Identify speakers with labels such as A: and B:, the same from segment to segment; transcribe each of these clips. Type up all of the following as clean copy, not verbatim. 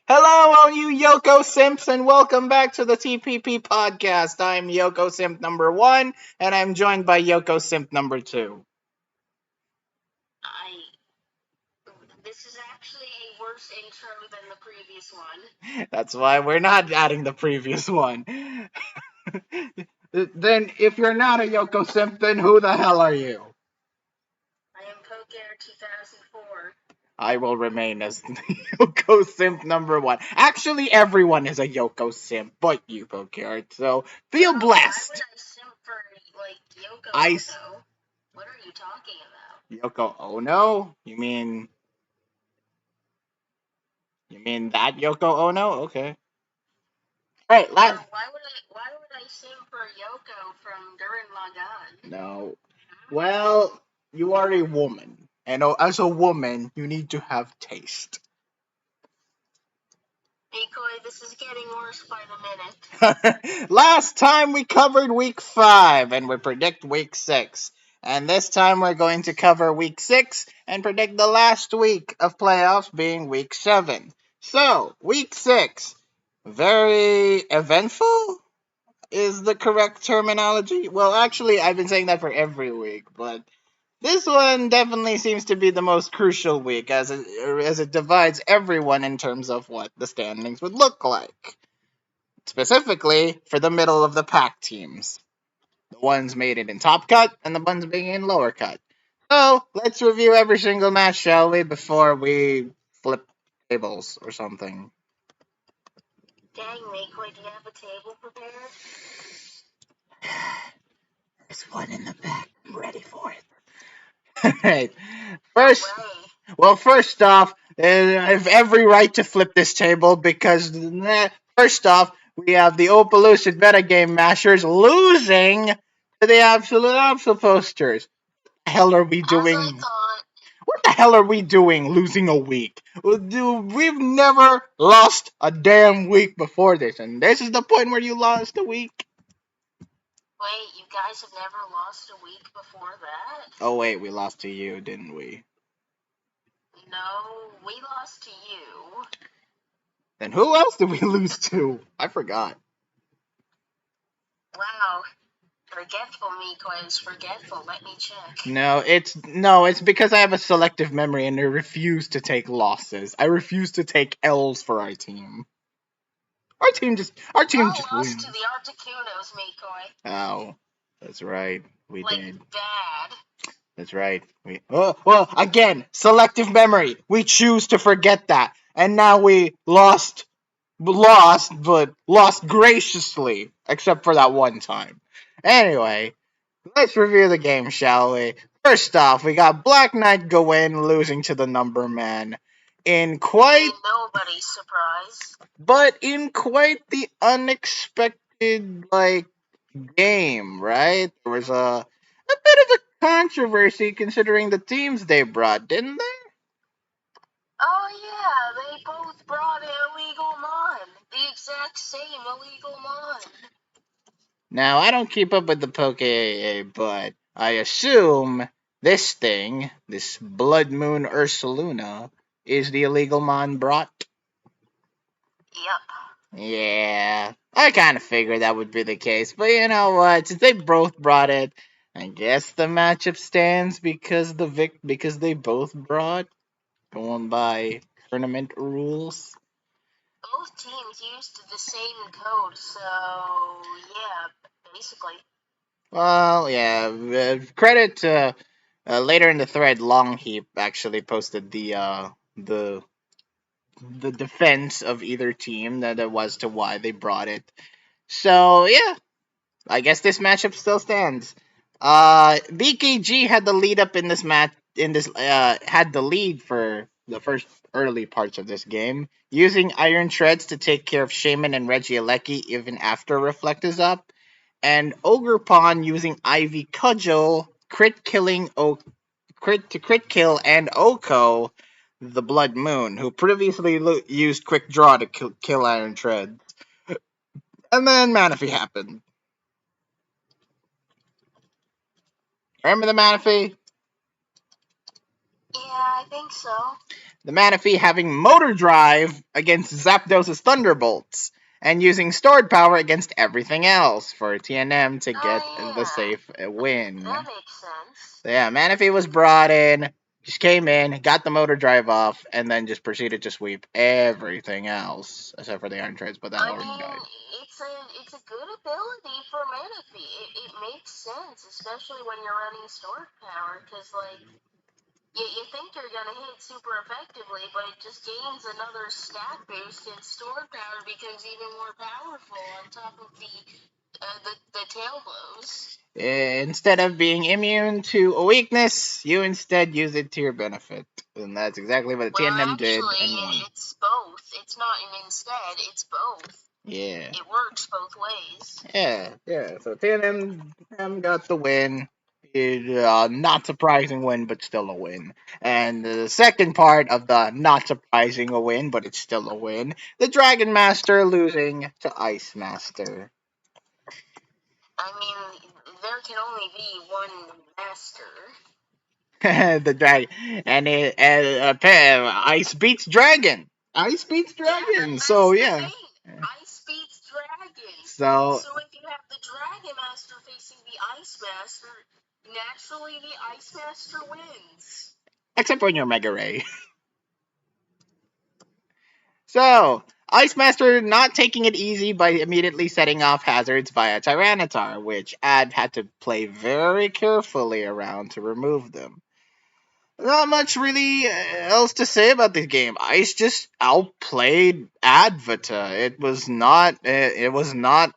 A: Hello, all you Yoko Simps, and welcome back to the TPP podcast. I'm Yoko Simp number one, and I'm joined by Yoko Simp number two.
B: I. This is actually a worse intro than the previous one.
A: That's why we're not adding the previous one. Then, if you're not a Yoko Simp, then who the hell are you?
B: I am Poker 2004.
A: I will remain as Yoko Simp number one. Actually, everyone is a Yoko Simp, but you, Pokeyard, so feel
B: No, why would
A: blessed.
B: I simp for, Yoko
A: I.
B: Ono? What are you talking about?
A: Yoko Ono? You mean that Yoko Ono? Okay. Right,
B: Yeah,
A: last.
B: why would I simp for Yoko from Gurren Lagann?
A: No. Well, you are a woman, and as a woman, you need to have taste.
B: Decoy, this is getting worse by the minute.
A: Last time we covered week 5, and we predict week 6. And this time we're going to cover week 6 and predict the last week of playoffs being week 7. So, week 6. Very eventful is the correct terminology. Well, actually, I've been saying that for every week, but this one definitely seems to be the most crucial week as it divides everyone in terms of what the standings would look like. Specifically for the middle of the pack teams. The ones made it in top cut and the ones being in lower cut. So let's review every single match, shall we, before we flip tables or something.
B: Dang, Decoy, do you have a table prepared?
A: There's one in the back. I'm ready for it. Alright.
B: No
A: First,
B: way.
A: Well, first off, I have every right to flip this table because, first off, we have the Opaloosa Metagame Mashers losing to the Absolute Posters. What the hell are we
B: As I
A: doing?
B: thought,
A: What the hell are we doing losing a week? We've never lost a damn week before this, and this is the point where you lost a week?
B: wait, you guys have never lost a week before that?
A: Oh, wait, we lost to you, didn't we?
B: No, we lost to you.
A: Then who else did we lose to? I forgot.
B: Wow, forgetful Miko is forgetful. Let me check.
A: No, it's because I have a selective memory and I refuse to take losses. I refuse to take L's for our team. Our team just
B: Y'all lost to
A: wins.
B: the Articunos, Miko.
A: Oh, that's right. We
B: Like,
A: did.
B: bad.
A: That's right. Well, again, selective memory. We choose to forget that, and now we but lost graciously, except for that one time. Anyway, let's review the game, shall we? First off, we got Black Knight go in, losing to the Number Man in quite,
B: Ain't nobody surprised.
A: but in quite the unexpected game, right? There was a bit of a controversy considering the teams they brought, didn't they?
B: Oh yeah, they both brought an illegal mon. The exact same illegal mon.
A: Now I don't keep up with the Poke AA, but I assume this Blood Moon Ursaluna, is the illegal mon brought.
B: Yep.
A: Yeah, I kind of figured that would be the case, but you know what? Since they both brought it, I guess the matchup stands because they both brought, going by tournament rules.
B: Both teams used the same code, so yeah, basically.
A: Well, yeah. Credit to later in the thread, Longheap actually posted the defense of either team that it was to why they brought it. So yeah, I guess this matchup still stands. BKG had the lead up in this match. In this, had the lead for the first early parts of this game, using Iron Treads to take care of Shaman and Regieleki even after Reflect is up, and Ogre Pawn using Ivy Cudgel, crit kill and Oko, the Blood Moon, who previously used Quick Draw to kill Iron Treads. And then Manaphy happened. Remember the Manaphy?
B: Yeah, I think so.
A: The Manaphy having motor drive against Zapdos' Thunderbolts, and using stored power against everything else for TNM to
B: Oh
A: get the
B: yeah,
A: safe win.
B: that makes sense.
A: So yeah, Manaphy was brought in, just came in, got the motor drive off, and then just proceeded to sweep everything else except for the Iron Treads, but that
B: I
A: already
B: mean,
A: died.
B: it's a good ability for Manaphy. It makes sense, especially when you're running stored power, because like you think you're gonna hit super effectively, but it just gains another stat boost, and stored power becomes even more powerful on top of the tail blows.
A: Instead of being immune to a weakness, you instead use it to your benefit. And that's exactly what the
B: Well,
A: TNM did
B: actually,
A: and won.
B: it's both. It's not an instead. It's both.
A: Yeah.
B: It works both ways.
A: Yeah. So TNM got the win. Not surprising win, but still a win. And the second part of the not surprising a win, but it's still a win, the Dragon Master losing to Ice Master.
B: I mean, there can only be one master.
A: The dragon, and Ice beats Dragon. Ice beats
B: Yeah,
A: Dragon.
B: that's
A: So
B: the
A: yeah.
B: thing. Ice beats dragon.
A: So
B: So if you have the dragon master facing the ice master, naturally the ice master wins.
A: except when you're Mega Ray. So Ice Master not taking it easy by immediately setting off hazards via Tyranitar, which Ad had to play very carefully around to remove them. Not much really else to say about this game. Ice just outplayed Advita. It was not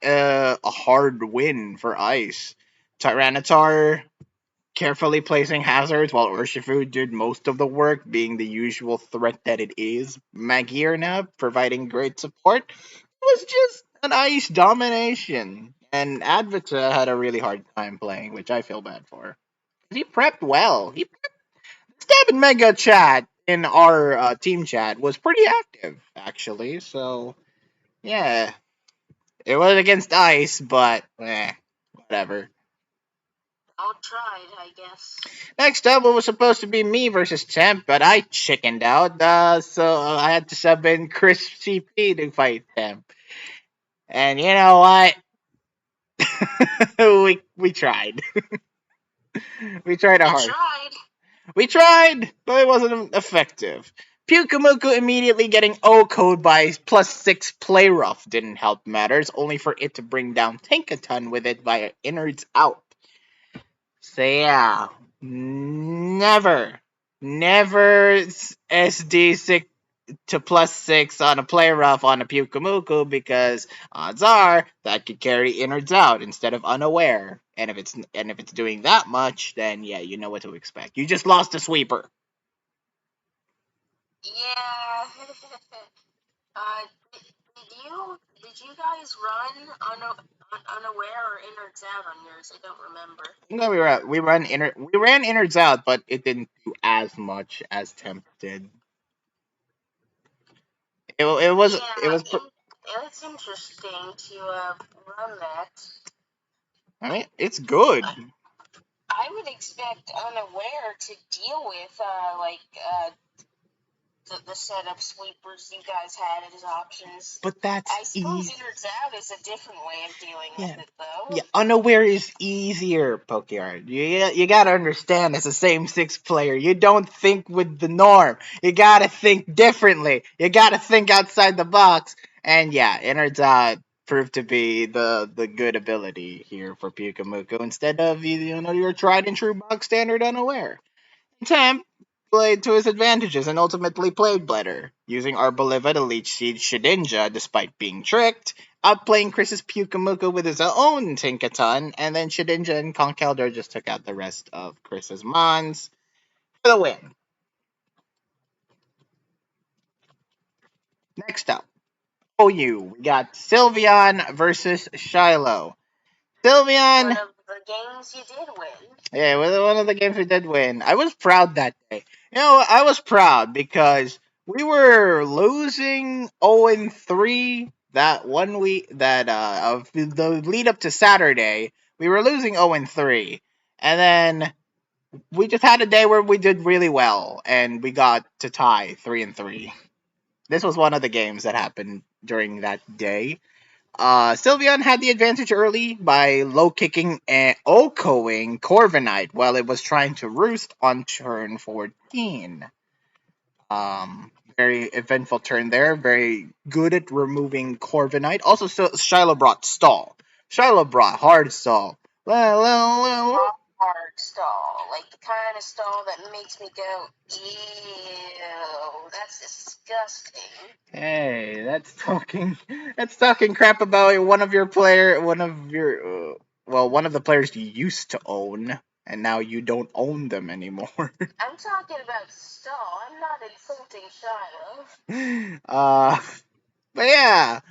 A: a hard win for Ice. Tyranitar carefully placing hazards while Urshifu did most of the work, being the usual threat that it is. Magirna providing great support. It was just an Ice domination. And Advita had a really hard time playing, which I feel bad for. He prepped well. Stab and Mega chat in our team chat was pretty active, actually. So, yeah. It was against Ice, but, whatever.
B: Outried, I guess.
A: Next up, it was supposed to be me versus Temp, but I chickened out, so I had to sub in Chris CP to fight Temp. And you know what? we tried. We tried our
B: You
A: hard.
B: tried.
A: We tried, but it wasn't effective. Pyukumuku immediately getting O code by +6 play rough didn't help matters, only for it to bring down Tinkaton with it via innards out. So yeah, never SD6 to +6 on a play rough on a Pyukumuku because odds are that could carry innards out instead of unaware. And if it's doing that much, then yeah, you know what to expect. You just lost a sweeper.
B: Yeah. did you guys run unaware or innards out on yours? I don't remember.
A: No, we ran innards out, but it didn't do as much as Temp did. It was it
B: Yeah,
A: was.
B: it's interesting to run that.
A: I mean, it's good.
B: I would expect unaware to deal with the setup sweepers you guys had as options.
A: But that's
B: I suppose
A: easy.
B: innards out is a different way of dealing
A: Yeah,
B: with it, though.
A: yeah. Unaware is easier, Pokeyard. You gotta understand, as a same six player, you don't think with the norm. You gotta think differently. You gotta think outside the box. And yeah, innards out proved to be the good ability here for Pyukamuku instead of your tried and true box standard unaware. Temp played to his advantages and ultimately played better, using Arboliva to leech seed Shedinja despite being tricked, outplaying Chris's Pyukamuka with his own Tinkaton, and then Shedinja and Conkeldurr just took out the rest of Chris's Mons for the win. Next up, OU, we got Sylveon versus Shiloh.
B: One
A: Sylveon.
B: of the games you did win.
A: Yeah, it was one of the games we did win. I was proud that day. I was proud because we were losing 0-3 that one week that of the lead up to Saturday. We were losing 0-3. And then we just had a day where we did really well, and we got to tie 3-3. This was one of the games that happened during that day. Sylveon had the advantage early by low kicking and OHKOing Corviknight while it was trying to roost on turn 14. Very eventful turn there. Very good at removing Corviknight. Also, Shiloh brought stall. Shiloh brought hard stall.
B: Hard stall, like the kind of stall that makes me go, ew, that's disgusting.
A: Hey, that's talking. That's talking crap about one of the players you used to own, and now you don't own them anymore.
B: I'm talking about stall. I'm not insulting Shiloh.
A: But yeah,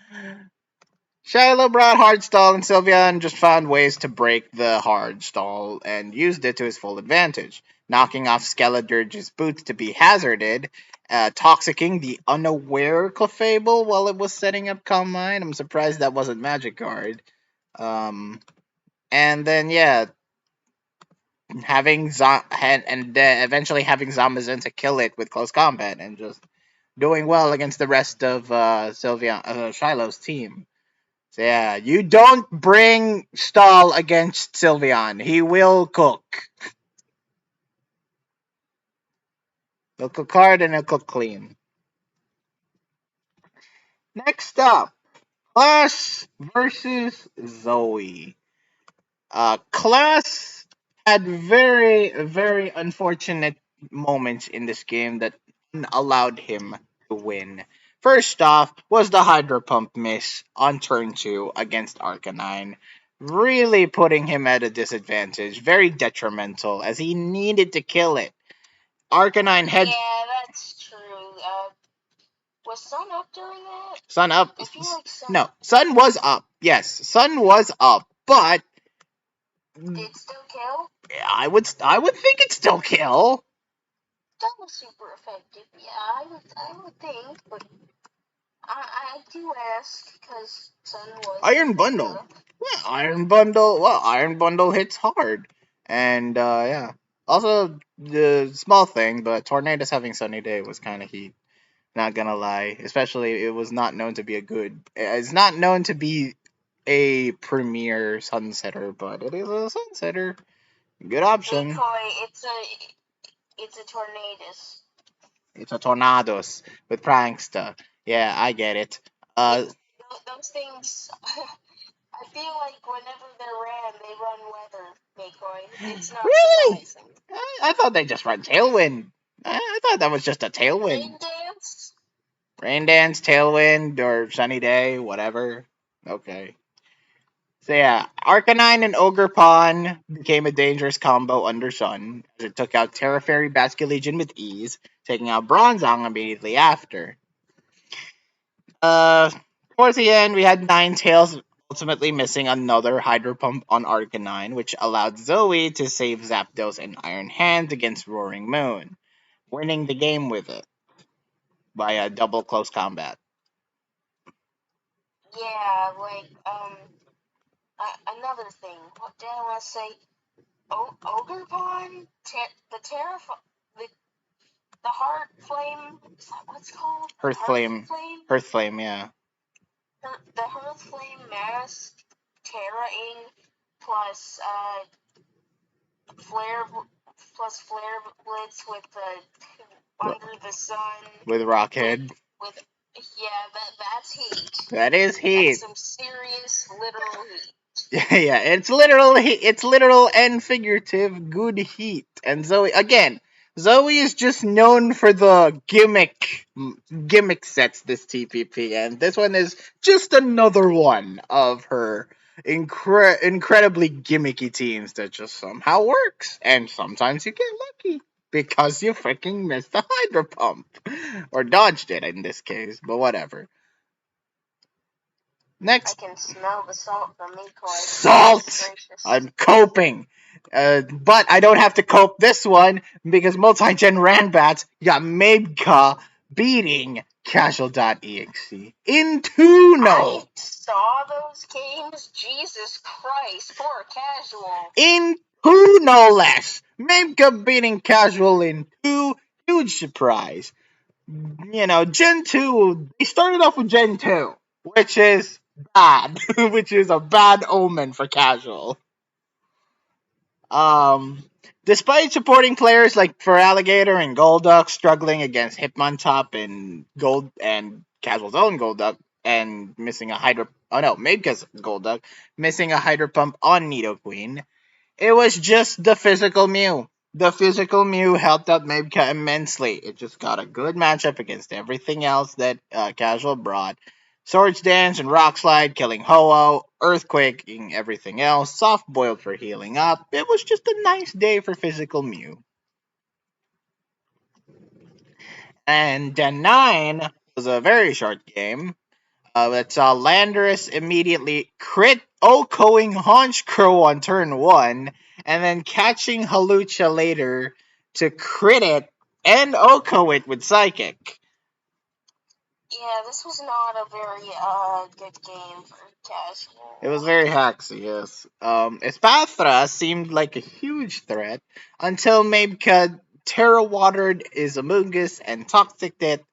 A: Shiloh brought hardstall, and Sylveon just found ways to break the hardstall and used it to his full advantage, knocking off Skeledirge's boots to be hazarded, toxicking the unaware Clefable while it was setting up Calm Mind. I'm surprised that wasn't Magic Guard. And then yeah, eventually having Zamazenta kill it with close combat and just doing well against the rest of Shiloh's team. So yeah, you don't bring Stall against Sylveon. He will cook. He'll cook hard and he'll cook clean. Next up, Class versus Zoe. Class had very, very unfortunate moments in this game that allowed him to win. First off was the Hydro Pump miss on turn 2 against Arcanine, really putting him at a disadvantage, very detrimental, as he needed to kill it. Arcanine had
B: Yeah, that's true. Was Sun up during that?
A: Sun up.
B: I feel like Sun.
A: No, Sun was up. Yes, Sun was up, but
B: Did still kill?
A: I would think it'd still kill.
B: That was super effective. Yeah, I would think, but I do ask because Sun was
A: Iron
B: indeed
A: Bundle.
B: up.
A: Yeah, Iron Bundle. Well, Iron Bundle hits hard, and yeah. Also, the small thing, but Tornadoes having Sunny Day was kind of heat. Not gonna lie, especially it was not known to be a good. It's not known to be a premier sunsetter, but it is a sunsetter. Good option.
B: Decoy, it's a tornadoes.
A: It's a Tornadoes with Prankster. Yeah, I get it.
B: It, those things. I feel like whenever they're ran, they run weather, Decoy. It's not
A: Really?
B: surprising.
A: I thought they just run Tailwind. I thought that was just a
B: Rain
A: Tailwind.
B: dance.
A: Rain Dance, Tailwind, or Sunny Day, whatever. Okay. So yeah, Arcanine and Ogre Pawn became a dangerous combo under Sun, as it took out Terra Fairy Basculegion with ease, taking out Bronzong immediately after. Uh, Towards the end, we had Ninetales ultimately missing another Hydro Pump on Arcanine, which allowed Zoe to save Zapdos and Iron Hand against Roaring Moon, winning the game with it by a double close combat.
B: Yeah, like another thing. What did I want to say? Ogre Pawn, the the the Heart Flame. Is that what it's called?
A: Hearth
B: Hearth
A: Flame,
B: Flame.
A: Hearth Flame, yeah.
B: The Hearth Flame mask, Terra Ing, plus Flare Flare Blitz with the Under the Sun.
A: With Rockhead.
B: With yeah, that's heat.
A: That is
B: That's
A: heat.
B: some serious literal heat.
A: Yeah, it's literal and figurative good heat. And Zoe is just known for the gimmick sets this TPP, and this one is just another one of her incredibly gimmicky teams that just somehow works, and sometimes you get lucky because you freaking missed the Hydro Pump or dodged it in this case, but whatever.
B: I
A: Next,
B: can smell the salt from Mikoy.
A: salt. I'm coping. But I don't have to cope this one because multi-gen Ranbats got Mabka beating Casual.exe in
B: I
A: Tuno.
B: saw those games. Jesus Christ, poor casual.
A: In Who no less? Mimka beating Casual in two huge surprise. Gen 2, they started off with Gen 2, which is bad, which is a bad omen for Casual. Um, Despite supporting players like for Alligator and Golduck struggling against Hitmontop and Gold and Casual's own Golduck and missing a Hydro, oh no, Mabka's Golduck missing a Hydro Pump on Nidoqueen, it was just the physical Mew. The physical Mew helped out Mabka immensely. It just got a good matchup against everything else that Casual brought. Swords Dance and Rock Slide killing Ho-Oh, Earthquaking everything else, Soft Boiled for healing up. It was just a nice day for physical Mew. And Gen 9 was a very short game. That saw Landorus immediately crit Okoing Haunch Crow on turn 1, and then catching Halucha later to crit it and Oko it with Psychic.
B: Yeah, this was not a very good game for
A: It
B: casual.
A: was very hacksy, yes. Espathra seemed like a huge threat until Mabeka Terra Watered Izamungus and Toxiced it,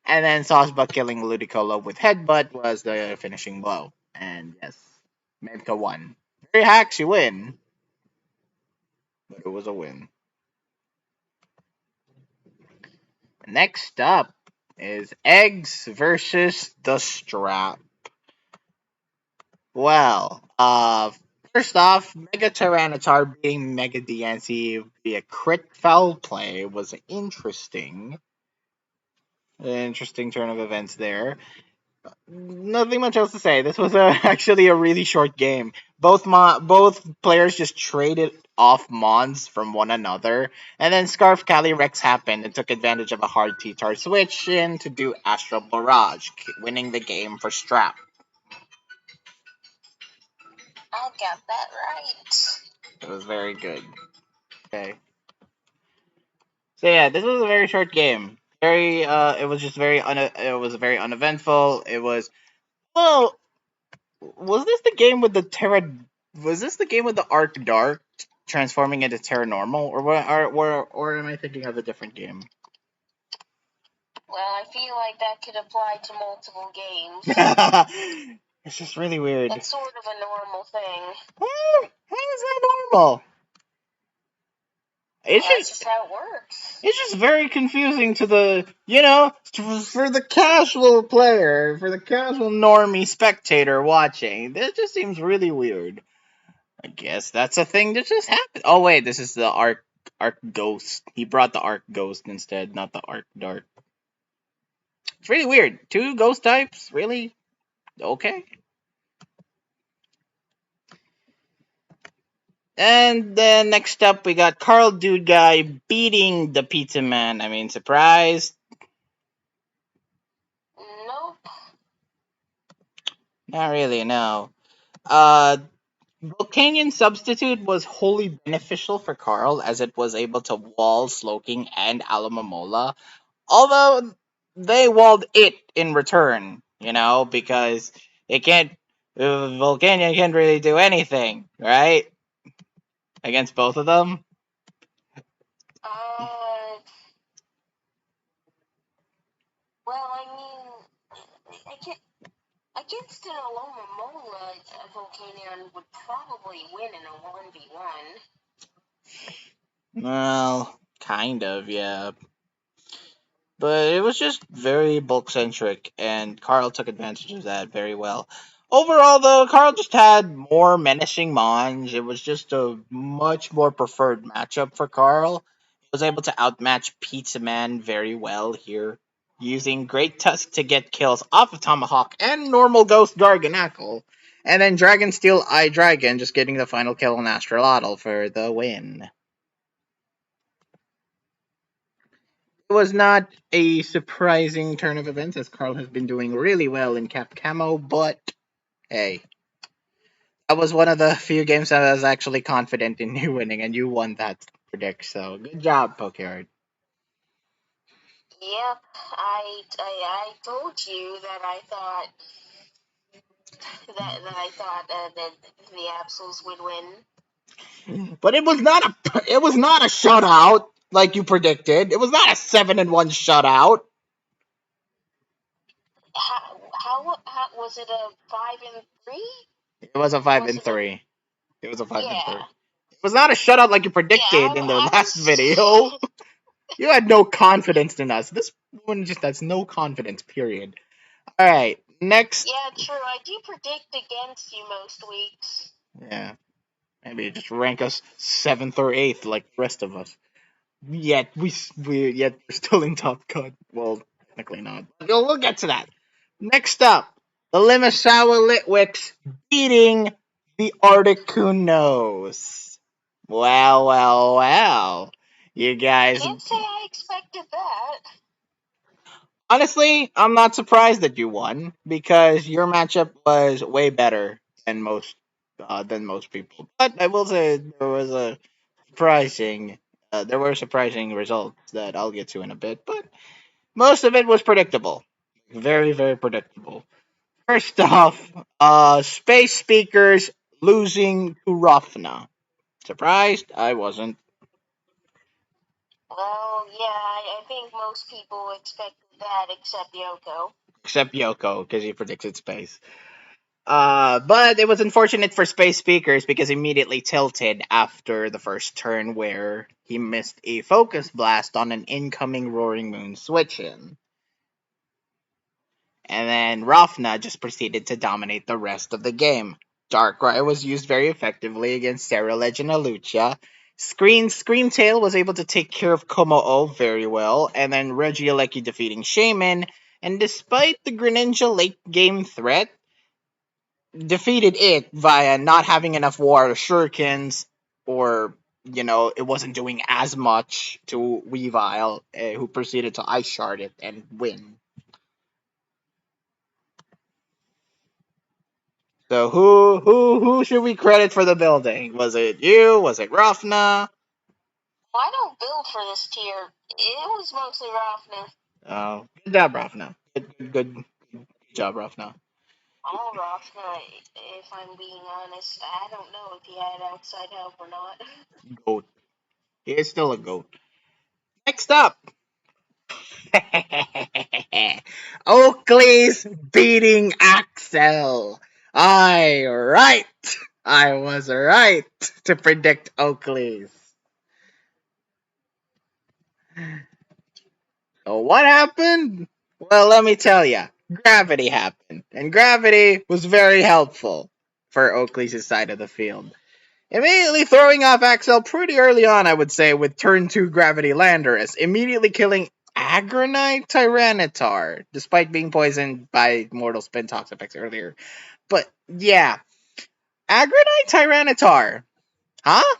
A: and then Sosba killing Ludicolo with Headbutt was the finishing blow. And yes, Mabeka won. Very hacksy win, but it was a win. Next up is Eggs versus the Strap. Well, first off, Mega Tyranitar beating Mega DNC via crit foul play was interesting turn of events there. Nothing much else to say. This was actually a really short game. Both players just traded off Mons from one another, and then Scarf Calyrex happened and took advantage of a hard T-Tar switch in to do Astral Barrage, winning the game for Strap.
B: I got that right.
A: It was very good. Okay. So yeah, this was a very short game. It was just it was very uneventful. It was well, was this the game with the Terra? Was this the game with the Arc Dark transforming into Terra Normal, or am I thinking of a different game?
B: Well, I feel like that could apply to multiple games.
A: It's just really weird.
B: It's sort of a normal thing.
A: How is that normal? It's
B: Well, that's
A: just
B: just how it works.
A: it's just very confusing to the for the casual player, for the casual normie spectator watching. This just seems really weird. I guess that's a thing that just happened. Oh wait, this is the Arc Ghost. He brought the Arc Ghost instead, not the Arc Dark. It's really weird. Two ghost types, really? Okay. And then next up, we got Carl Dude Guy beating the Pizza Man. I mean, surprise?
B: Nope.
A: Not really, no. Uh, Volcanion Substitute was wholly beneficial for Carl as it was able to wall Slowking and Alamamola, although they walled it in return, because it can't. Volcanion can't really do anything, right? Against both of them.
B: Uh, well, I mean, against an Aloma Mola, Volcanion would probably win in a 1v1.
A: Well, kind of, yeah. But it was just very bulk centric, and Carl took advantage of that very well. Overall, though, Carl just had more menacing Mons. It was just a much more preferred matchup for Carl. He was able to outmatch Pizza Man very well here, using Great Tusk to get kills off of Tomahawk and normal Ghost Garganackle, and then Dragon Steel Eye Dragon just getting the final kill on Astrolotl for the win. It was not a surprising turn of events as Carl has been doing really well in Cap Camo, but hey, that was one of the few games that I was actually confident in you winning, and you won that predict. So good job, Pokeyard.
B: Yep, I told you that I thought that the Absols would win.
A: But it was not a shutout like you predicted. It was not a 7-1 shutout.
B: How was it a 5-3?
A: It was a
B: Or
A: five
B: was
A: and
B: it a
A: three. It was a 5-3.
B: yeah?
A: It was not a shutout like you
B: Yeah,
A: predicted in the
B: I
A: last
B: was.
A: video. You had no confidence in us. This one just has no confidence. Period. All right, next.
B: Yeah, true. I do predict against you most weeks.
A: Yeah, maybe just rank us 7th or 8th like the rest of us. Yet we're still in top cut. Well, technically not. But we'll get to that. Next up, the Limasawa Litwicks beating the Articunos. Well, well, well. You guys.
B: Can't say I expected that.
A: Honestly, I'm not surprised that you won because your matchup was way better than most people. But I will say surprising there were surprising results that I'll get to in a bit. But most of it was predictable, very very predictable. First off, Space Speakers losing to Rafna. Surprised? I wasn't,
B: Well, yeah, I think most people expected that except Yoko.
A: except Yoko because he predicted Space. But it was unfortunate for Space Speakers because he immediately tilted after the first turn where he missed a focus blast on an incoming Roaring Moon switch in. And then Rafna just proceeded to dominate the rest of the game. Darkrai was used very effectively against Sarah Legend Alucia. Screamtail was able to take care of Komo-O very well, and then Regieleki defeating Shaman. And despite the Greninja late game threat, defeated it via not having enough water shurikens, or it wasn't doing as much to Weavile, who proceeded to ice shard it and win. So who should we credit for the building? Was it you? Was it Rafna?
B: Well, I don't build for this tier. It was mostly Rafna.
A: Oh, good job, Rafna. Good job, Rafna.
B: All Rafna, if I'm being honest. I don't know if he had outside help or not.
A: Goat. He is still a goat. Next up, Oakley's beating Axel. Right. I was right to predict Oakley's. So what happened? Well, let me tell you. Gravity happened, and gravity was very helpful for Oakley's side of the field. Immediately throwing off Axel pretty early on, I would say, with turn 2 Gravity Landorus, immediately killing Agronite Tyranitar, despite being poisoned by Mortal Spin Toxapex earlier. But yeah, Agronite Tyranitar. Huh?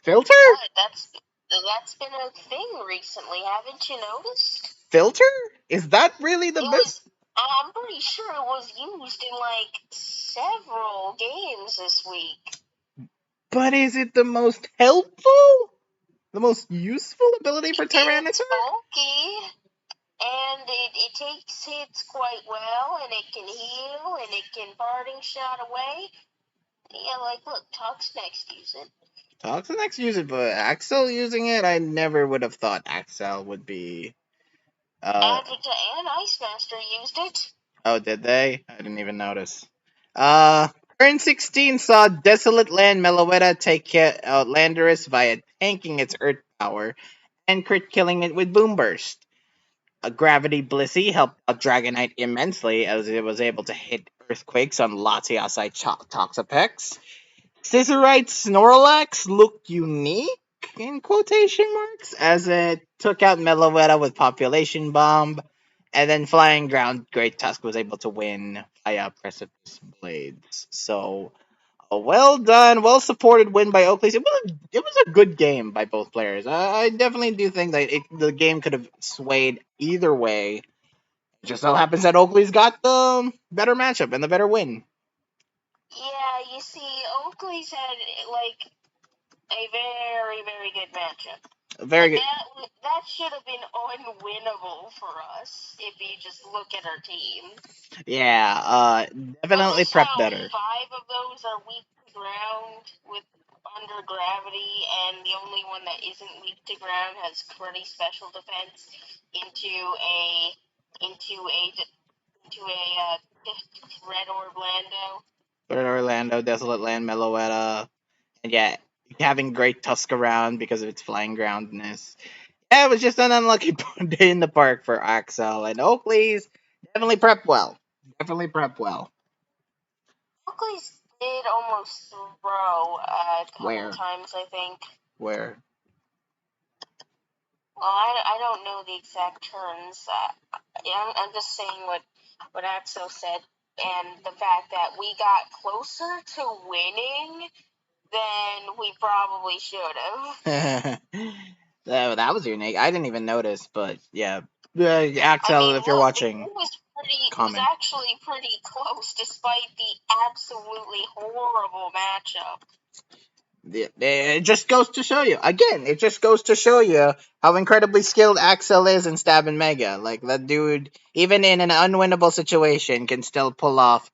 A: Filter?
B: What? That's been a thing recently, haven't you noticed?
A: Filter? Is that really the
B: It
A: best?
B: was. I'm pretty sure it was used in like several games this week.
A: But is it the most helpful? The most useful ability for
B: It's
A: Tyranitar?
B: bulky, and it takes hits quite well, and it can heal, and it can parting shot away. Yeah, like look, Talks next use it.
A: Toxapex use it, but Axel using it, I never would have thought Axel would be. Uh,
B: Advita and Ice Master used it.
A: oh, did they? I didn't even notice. Uh, Turn 16 saw Desolate Land Meloetta take out Landorus via tanking its Earth power and crit killing it with Boom Burst. A Gravity Blissey helped out Dragonite immensely as it was able to hit Earthquakes on Latiasite Toxapex. Scissorite Snorlax looked unique in quotation marks as it took out Meloetta with Population Bomb, and then Flying Ground Great Tusk was able to win via Precipice Blades. So a well done, well supported win by Oakley. It was a good game by both players. I definitely do think that the game could have swayed either way. It just so happens that Oakley's got the better matchup and the better win.
B: Yeah, you see, Oakley's had like a very, very good matchup.
A: Very
B: Like
A: good.
B: that should have been unwinnable for us if you just look at our team.
A: Yeah, definitely
B: Notice
A: prep
B: how
A: better.
B: 5 of those are weak to ground with under gravity, and the only one that isn't weak to ground has pretty special defense into a into a into a red Orlando.
A: Third Orlando, Desolate Land, Meloetta, and yeah, having great Tusk around because of its flying groundness. Yeah, it was just an unlucky day in the park for Axel, and Oakley's definitely prep well. Definitely prep well.
B: Oakley's did almost throw a couple
A: Where?
B: times, I think.
A: Where?
B: Well, I don't know the exact terms. Yeah, I'm just saying what Axel said, and the fact that we got closer to winning than we probably should have.
A: That was unique. I didn't even notice, but yeah.
B: I
A: Axel,
B: mean,
A: if you're
B: look,
A: watching,
B: it was
A: comment.
B: actually pretty close despite the absolutely horrible matchup.
A: It just goes to show you. Again, it just goes to show you how incredibly skilled Axel is in Stab and Mega. Like, that dude, even in an unwinnable situation, can still pull off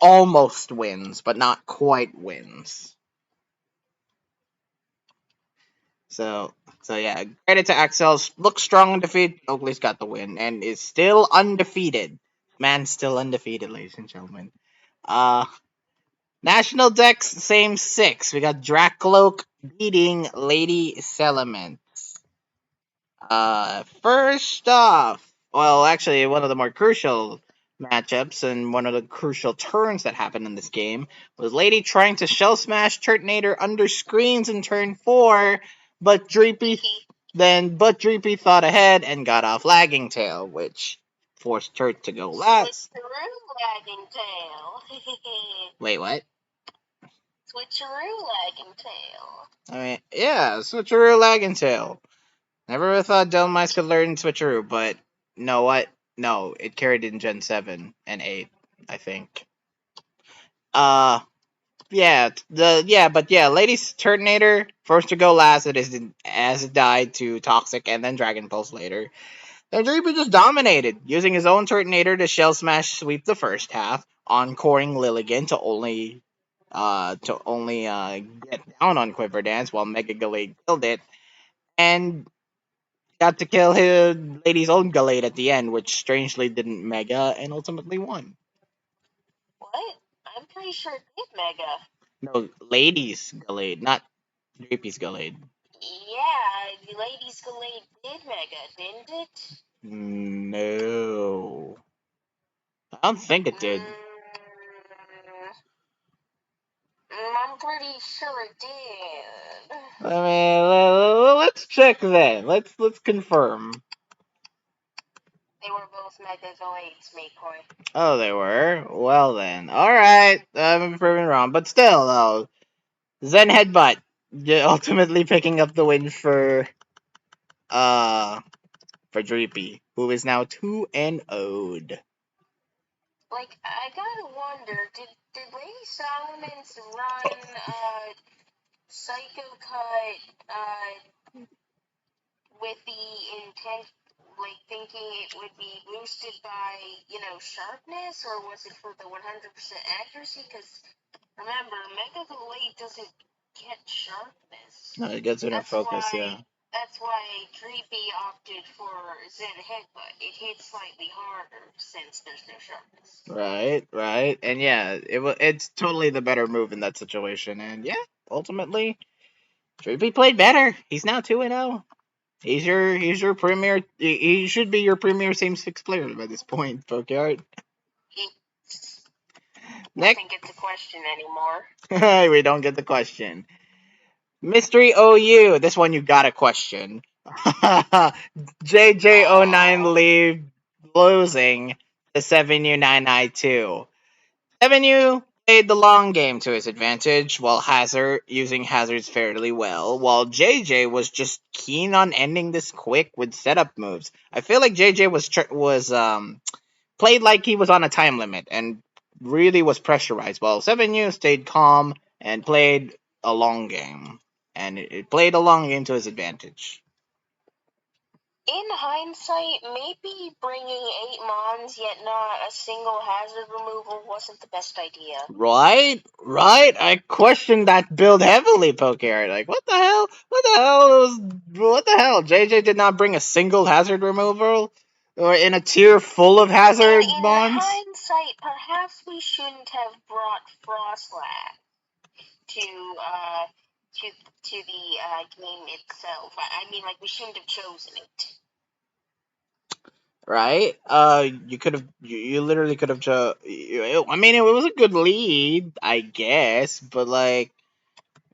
A: almost wins, but not quite wins. So, so yeah, credit to Axel. Looks strong in defeat. Oakley's got the win and is still undefeated. Man's still undefeated, ladies and gentlemen. Uh, National Dex, same six. We got Dracloak beating Lady Settlement. First off, well, actually, one of the more crucial matchups and one of the crucial turns that happened in this game was Lady trying to shell smash Turtonator under screens in turn 4, but Dreepy thought ahead and got off Lagging Tail, which forced Turt to go last.
B: Switcheroo lagging tail.
A: Wait, what?
B: Switcheroo lagging tail.
A: I mean, yeah, Switcheroo Lagging Tail. Never would have thought Delmice could learn Switcheroo, but know what? No, it carried in Gen 7 and 8, I think. Uh, Lady's Turtonator, first to go last, as it died to Toxic and then Dragon Pulse later. Then Dreepy just dominated, using his own Turtonator to Shell Smash sweep the first half, encoring Lilligan to only get down on Quiver Dance while Mega Gallade killed it, and got to kill his Lady's own Gallade at the end, which strangely didn't Mega and ultimately won.
B: What? I'm pretty sure it did Mega.
A: No, Lady's Gallade, not Dreepy's Gallade.
B: Yeah, the Ladies Gallade did Mega, didn't it?
A: No. I don't think it did.
B: I'm pretty sure it did.
A: I mean, let's check then. Let's confirm.
B: They were both Mega Gallades, Maycoy.
A: Oh, they were. Well then, all right. I'm proven wrong, but still, though, Zen Headbutt ultimately picking up the win uh for Dreepy, who is now 2-0'd.
B: Like, I gotta wonder, did Lady Solomon's run, Psycho Cut, with the intent, like, thinking it would be boosted by, sharpness, or was it for the 100% accuracy? Because, remember, Mega Gallade doesn't get sharpness.
A: No, it gets enough
B: That's
A: focus,
B: why
A: yeah.
B: that's why Dreepy opted for Zen Headbutt. It hits slightly harder since there's no sharpness.
A: Right, and yeah, it's totally the better move in that situation, and yeah, ultimately, Dreepy played better. He's now 2-0. He's your premier. He should be your premier same six player by this point, Pokeyard.
B: I
A: Next,
B: think it's a question anymore.
A: we don't get the question. Mystery OU. This one you got a question. JJ09 leave losing to 7U9I2. 7U played the long game to his advantage, while Hazard using Hazards fairly well, while JJ was just keen on ending this quick with setup moves. I feel like JJ was played like he was on a time limit and really was pressurized, while 7U stayed calm and played a long game. And it played a long game to his advantage.
B: In hindsight, maybe bringing 8 Mons yet not a single hazard removal wasn't the best idea.
A: Right, right. I questioned that build heavily, Poker. Like, what the hell? What the hell? JJ did not bring a single hazard removal, or in a tier full of
B: And
A: hazard
B: in
A: bonds.
B: hindsight, perhaps we shouldn't have brought Frostlass to to the game itself. I mean, like we shouldn't have chosen it.
A: Right? You could have. You literally could have. I mean, it was a good lead, I guess, but like,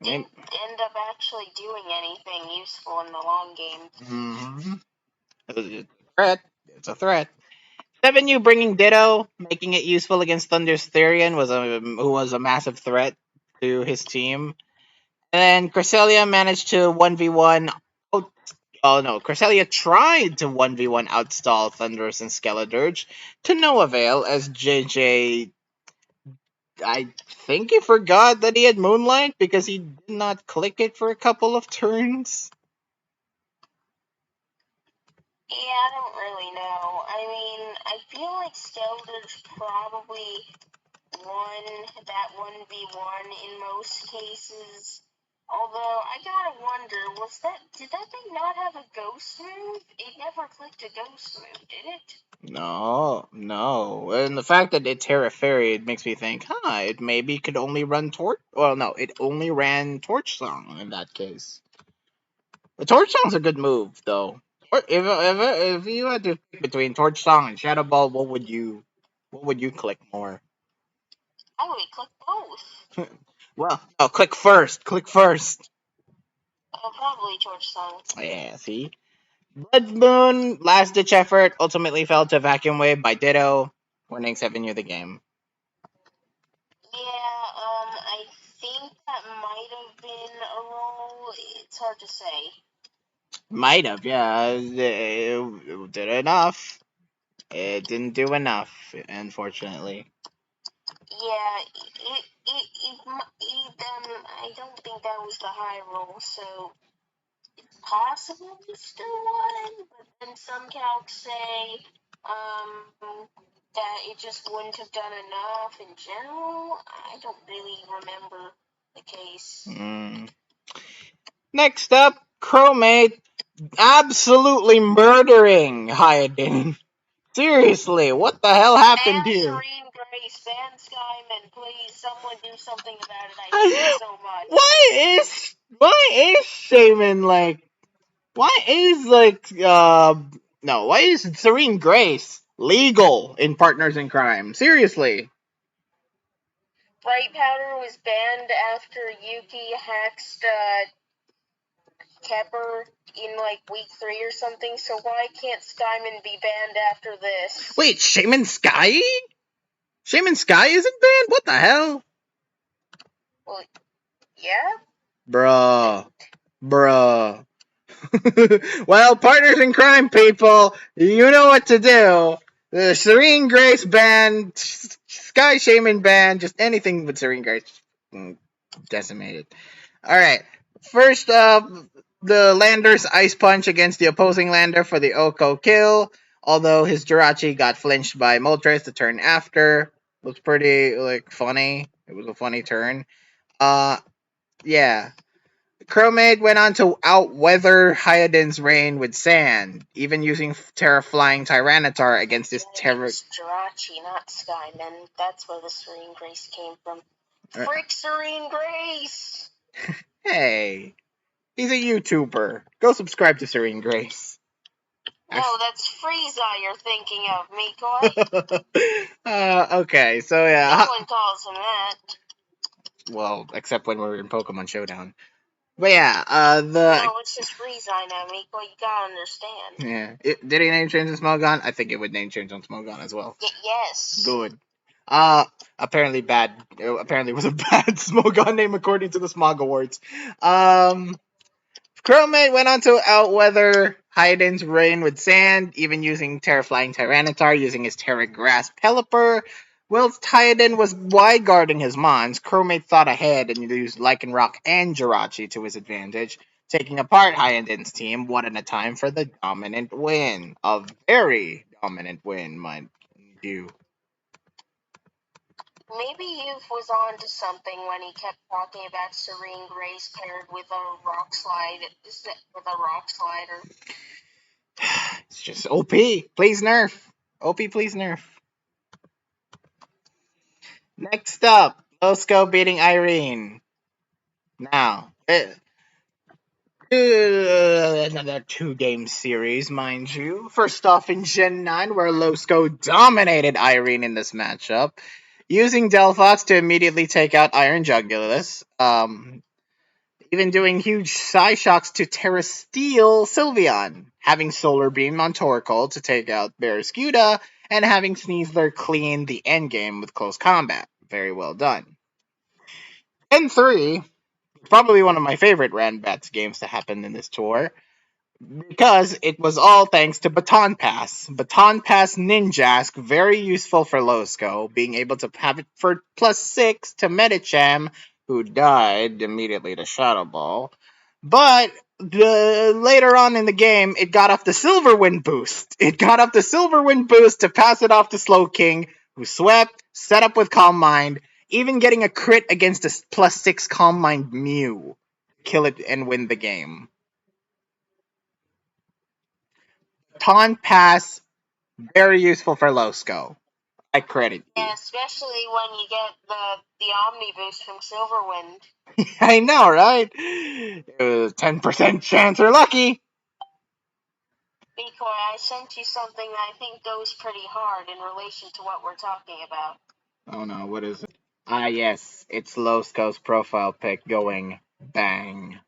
A: I mean,
B: Didn't end up actually doing anything useful in the long game.
A: mhm. It's a threat. It's a threat. 7U bringing Ditto, making it useful against Thunder's Therian, who was a massive threat to his team. And then Cresselia managed to 1v1. Oh no, Cresselia tried to 1v1 outstall Thunderous and Skeledirge to no avail, as JJ, I think he forgot that he had Moonlight because he did not click it for a couple of turns.
B: Yeah, I don't really know. I mean, I feel like Skeldridge probably won that 1v1 in most cases. Although, I gotta wonder, did that thing not have a ghost move? It never clicked a ghost move, did it?
A: No, no. And the fact that it's Terra Fairy, it makes me think, it maybe could only run Torch. Well, no, it only ran Torch Song in that case. The Torch Song's a good move, though. If you had to pick between Torch Song and Shadow Ball, what would you click more?
B: I would click both.
A: Well, no, click first. Click first.
B: Oh, probably George Song.
A: Yeah, see? Blood Moon, last ditch effort, ultimately fell to Vacuum Wave by Ditto, winning 7U the game.
B: Yeah, I think that might have been a roll. It's hard to say.
A: Might have, yeah. It did enough. It didn't do enough, unfortunately.
B: Yeah, I don't think that was the high roll, so it's possible he still won, but then some calcs say, that it just wouldn't have done enough in general. I don't really remember the case.
A: Mm. Next up, Chromate absolutely murdering Hyodin. Seriously, what the hell happened
B: Ban
A: here?
B: Serene Grace, ban Skyman, please, someone do something about it. I hate it so much.
A: Why is Shaman like why is Serene Grace legal in Partners in Crime? Seriously.
B: Bright Powder was banned after Yuki hexed Kepper in like week 3 or something, so why can't Skyman be banned after this?
A: Wait, Shaman Sky? Shaman Sky isn't banned? What the hell?
B: Well, yeah?
A: Bruh. Bruh. Well, Partners in Crime, people, you know what to do. The Serene Grace band, Sky Shaman band, just anything with Serene Grace decimated. Alright, first up, the Lander's Ice Punch against the opposing Lander for the Oko kill, although his Jirachi got flinched by Moltres the turn after. It was pretty, funny. It was a funny turn. Uh, yeah. Chromade went on to outweather Hyodin's reign with sand, even using Terra Flying Tyranitar against this
B: It
A: Terra.
B: was Jirachi, not Skyman. That's where the Serene Grace came from.
A: Uh,
B: Frick Serene Grace!
A: hey, he's a YouTuber. Go subscribe to Serene Grace.
B: No, that's Frieza you're thinking of, Mikoi.
A: Okay, so yeah.
B: No one calls him that.
A: Well, except when we're in Pokemon Showdown. But yeah,
B: No, it's just Frieza now, Mikoi. You gotta understand.
A: did he name change on Smogon? I think it would name change on Smogon as well.
B: Yes.
A: Good. Apparently bad. Apparently it was a bad Smogon name according to the Smog Awards. Chromate went on to outweather Hyden's reign with sand, even using Terraflying Tyranitar, using his Terra Grass Pelipper. Whilst Hyden was wide guarding his Mons, Chromate thought ahead and used Lycanroc and Jirachi to his advantage taking apart Hyundai's team one at a time for the dominant win. A very dominant win, mind you.
B: Maybe Youth was on to something when he kept talking about Serene Grace paired with a rock slide with a rock slider.
A: It's just OP. Please nerf. OP, please nerf. Next up, Losco beating Irene. Now, another two-game series, mind you. First off, in Gen 9, where Losco dominated Irene in this matchup, using Delphox to immediately take out Iron Jugulus, even doing huge Psy Shocks to Terra Steel Sylveon, having Solar Beam on Torkoal to take out Barraskewda, and having Sneasler clean the endgame with close combat. Very well done. Gen 3, probably one of my favorite Ranbats games to happen in this tour, because it was all thanks to Baton Pass. Baton Pass Ninjask, very useful for Losco, being able to have it for +6 to Medicham, who died immediately to Shadow Ball. But later on in the game, it got off the Silverwind boost. It got off the Silverwind boost to pass it off to Slowking, who swept, set up with Calm Mind, even getting a crit against a +6 Calm Mind Mew. Kill it and win the game. Baton Pass, very useful for Losco. I credit you.
B: Yeah, especially when you get the Omni boost from Silverwind.
A: I know, right? 10% chance or lucky.
B: Decoy, I sent you something that I think goes pretty hard in relation to what we're talking about.
A: Oh no, what is it? Ah, yes, it's Losco's profile pic going bang.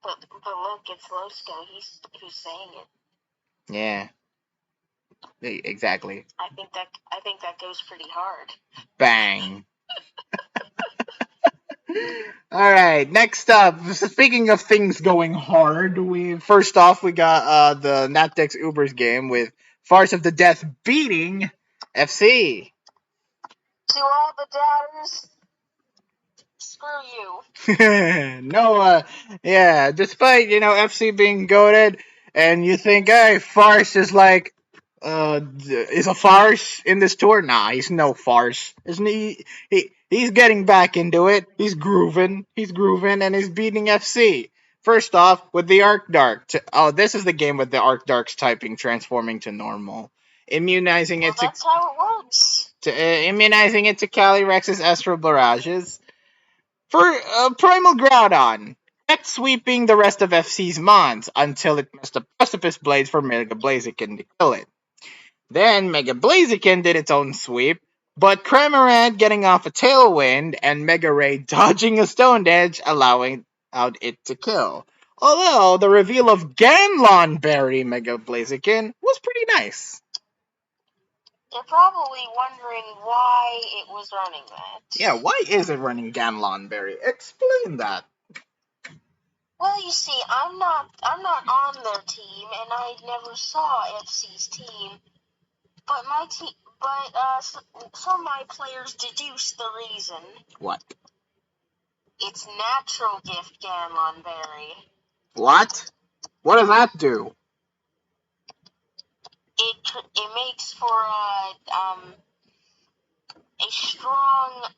B: But look, it's Losco. He's who's saying it.
A: Yeah, exactly.
B: I think that goes pretty hard.
A: Bang. All right, next up. Speaking of things going hard, we first off we got the Natdex Ubers game with Farce of the Death beating FC.
B: To all the doubters, screw you.
A: No, yeah. Despite FC being goaded, and you think, hey, Farce is like, is a farce in this tour? Nah, he's no farce. Isn't he? He's getting back into it. He's grooving. He's grooving, and he's beating FC. First off, with the Arc Dark. This is the game with the Arc Dark's typing transforming to normal, immunizing
B: Well,
A: it to
B: that's how it works.
A: immunizing it to Calyrex's Astral Barrages. For Primal Groudon, kept sweeping the rest of FC's Mons until it messed up Precipice Blades for Mega Blaziken to kill it. Then Mega Blaziken did its own sweep, but Cramorant getting off a Tailwind and Mega Ray dodging a Stone Edge, allowing out it to kill. Although the reveal of Ganlon Berry Mega Blaziken was pretty nice.
B: You're probably wondering why it was running that.
A: Yeah, why is it running Ganlon Berry? Explain that.
B: Well, you see, I'm not on their team, and I never saw FC's team. But my team, some of my players deduced the reason.
A: What?
B: It's natural gift Ganlon Berry.
A: What? What does that do?
B: It makes for a strong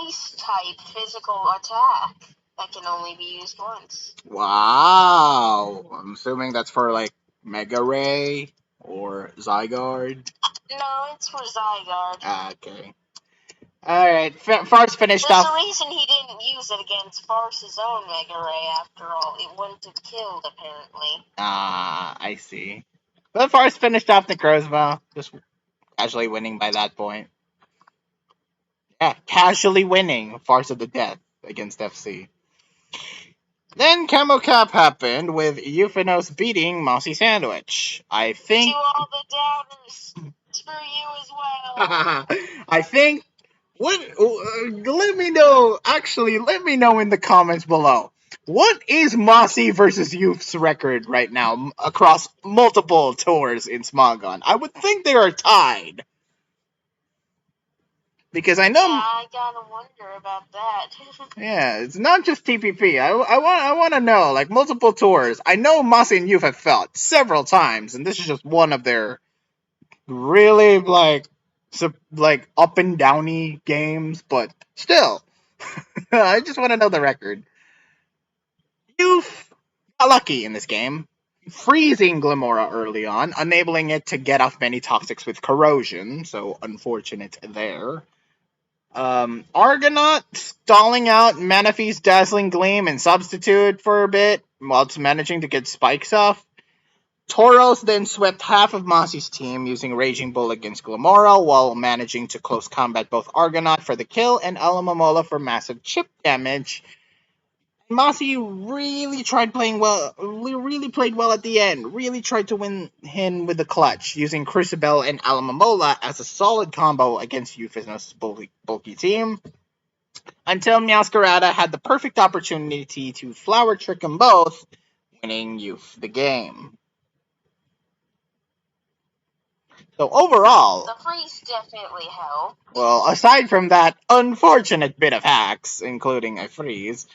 B: ice type physical attack that can only be used once.
A: Wow. I'm assuming that's for like Mega Ray or Zygarde.
B: No, it's for Zygarde.
A: Ah, okay. Alright, Farce finished
B: There's
A: off.
B: a reason he didn't use it against Farce's own Mega Ray, after all. It wouldn't have killed, apparently.
A: Ah, I see. But Farce finished off the Necrozma, just casually winning by that point. Yeah, casually winning Farce of the Death against FC. Then Camo Cap happened with Euphanos beating Mossy Sandwich. I think.
B: To all the doubters, screw you as well.
A: I think. What? Let me know. Actually, let me know in the comments below. What is Mossy versus Youth's record right now across multiple tours in Smogon? I would think they are tied. Because I
B: Yeah,
A: know,
B: I gotta wonder about that.
A: yeah, it's not just TPP. I want to know, like, multiple tours. I know Mossy and Youth have fought several times, and this is just one of their really, like, like up and downy games, but still, I just want to know the record. Youth got lucky in this game, freezing Glimora early on, enabling it to get off many toxics with corrosion, so unfortunate there. Argonaut stalling out Manaphy's dazzling gleam and substitute for a bit, whilst managing to get spikes off. Tauros then swept half of Mossy's team using Raging Bull against Glamora while managing to close combat both Argonaut for the kill and Alamomola for massive chip damage. Mossy really tried playing well, really played well at the end, really tried to win him with the clutch, using Crucible and Alamomola as a solid combo against Euphysnos' bulky team, until Meowscarada had the perfect opportunity to flower trick them both, winning Youth the game. So overall,
B: The freeze definitely helped.
A: well, aside from that unfortunate bit of hacks, including a freeze,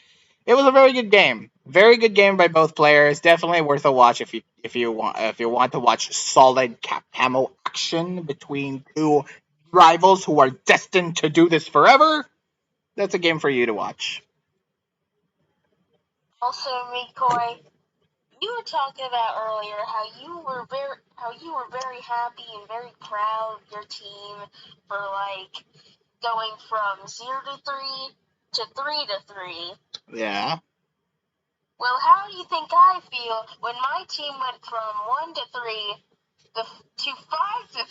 A: it was a very good game. Very good game by both players. Definitely worth a watch if you want to watch solid camo action between two rivals who are destined to do this forever. That's a game for you to watch.
B: Also, Mikoy, you were talking about earlier how you were very happy and very proud of your team for like going from 0 to 3 to 3 to 3.
A: Yeah.
B: Well, how do you think I feel when my team went from 1 to 3 to 5 to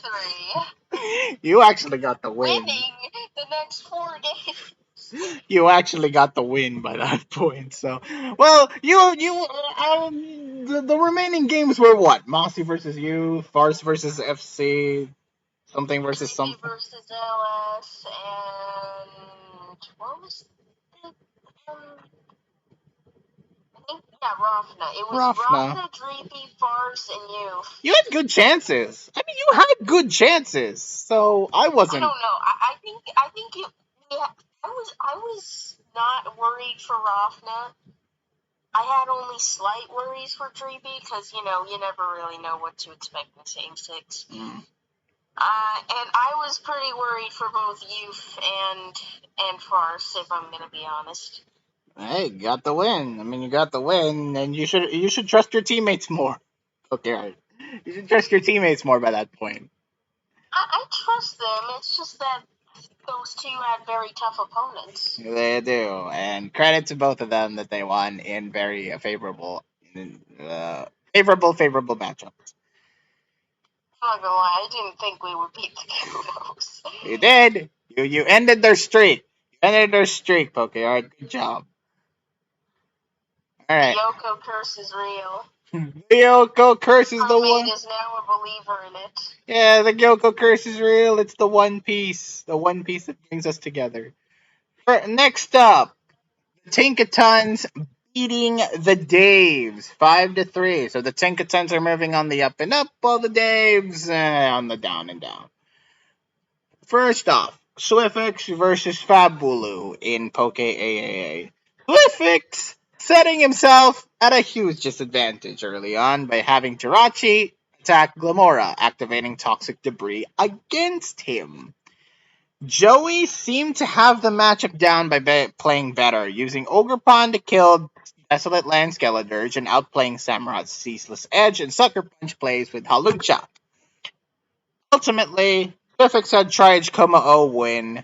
B: 3,
A: You actually got the win.
B: winning the next 4 days?
A: You actually got the win by that point. So, well, the remaining games were what? Mossy versus you, Farce versus FC, something versus
B: CP
A: something.
B: versus LS, and what was the, I think, yeah, Rafna. It was
A: Rafna.
B: Rafna, Dreepy, Farce, and you.
A: You had good chances. I mean, you had good chances. So I
B: I
A: wasn't.
B: don't know. I think it. Yeah, I was not worried for Rafna. I had only slight worries for Dreepy because you never really know what to expect in Same Six.
A: Mm.
B: And I was pretty worried for both Youth and Farce, if I'm gonna be honest.
A: Hey, you got the win. I mean, you got the win, and you should trust your teammates more. Okay, right. You should trust your teammates more by that point.
B: I trust them. It's just that those two had very tough opponents.
A: They do, and credit to both of them that they won in very favorable matchups.
B: I'm not gonna lie, I didn't think we would beat the Kudos.
A: You did. You ended their streak. You ended their streak, Poke. All right, good job. All
B: The
A: right.
B: Yoko curse is real.
A: Yoko curse is the
B: Crewmate
A: one.
B: is now a believer in it.
A: Yeah, the Yoko curse is real. It's the one piece that brings us together. Next up, the Tinkatons beating the Daves 5-3. So the Tinkatons are moving on the up and up, while the Daves on the down and down. First off, Swiftix versus Fabulu in Poke AAA. Swiftix setting himself at a huge disadvantage early on by having Jirachi attack Glamora, activating toxic debris against him. Joey seemed to have the matchup down by playing better, using Ogre to kill Desolate Land Skeledirge and outplaying Samurai's Ceaseless Edge and Sucker Punch plays with Halucha. Ultimately, Swiftix had Triage Coma O win,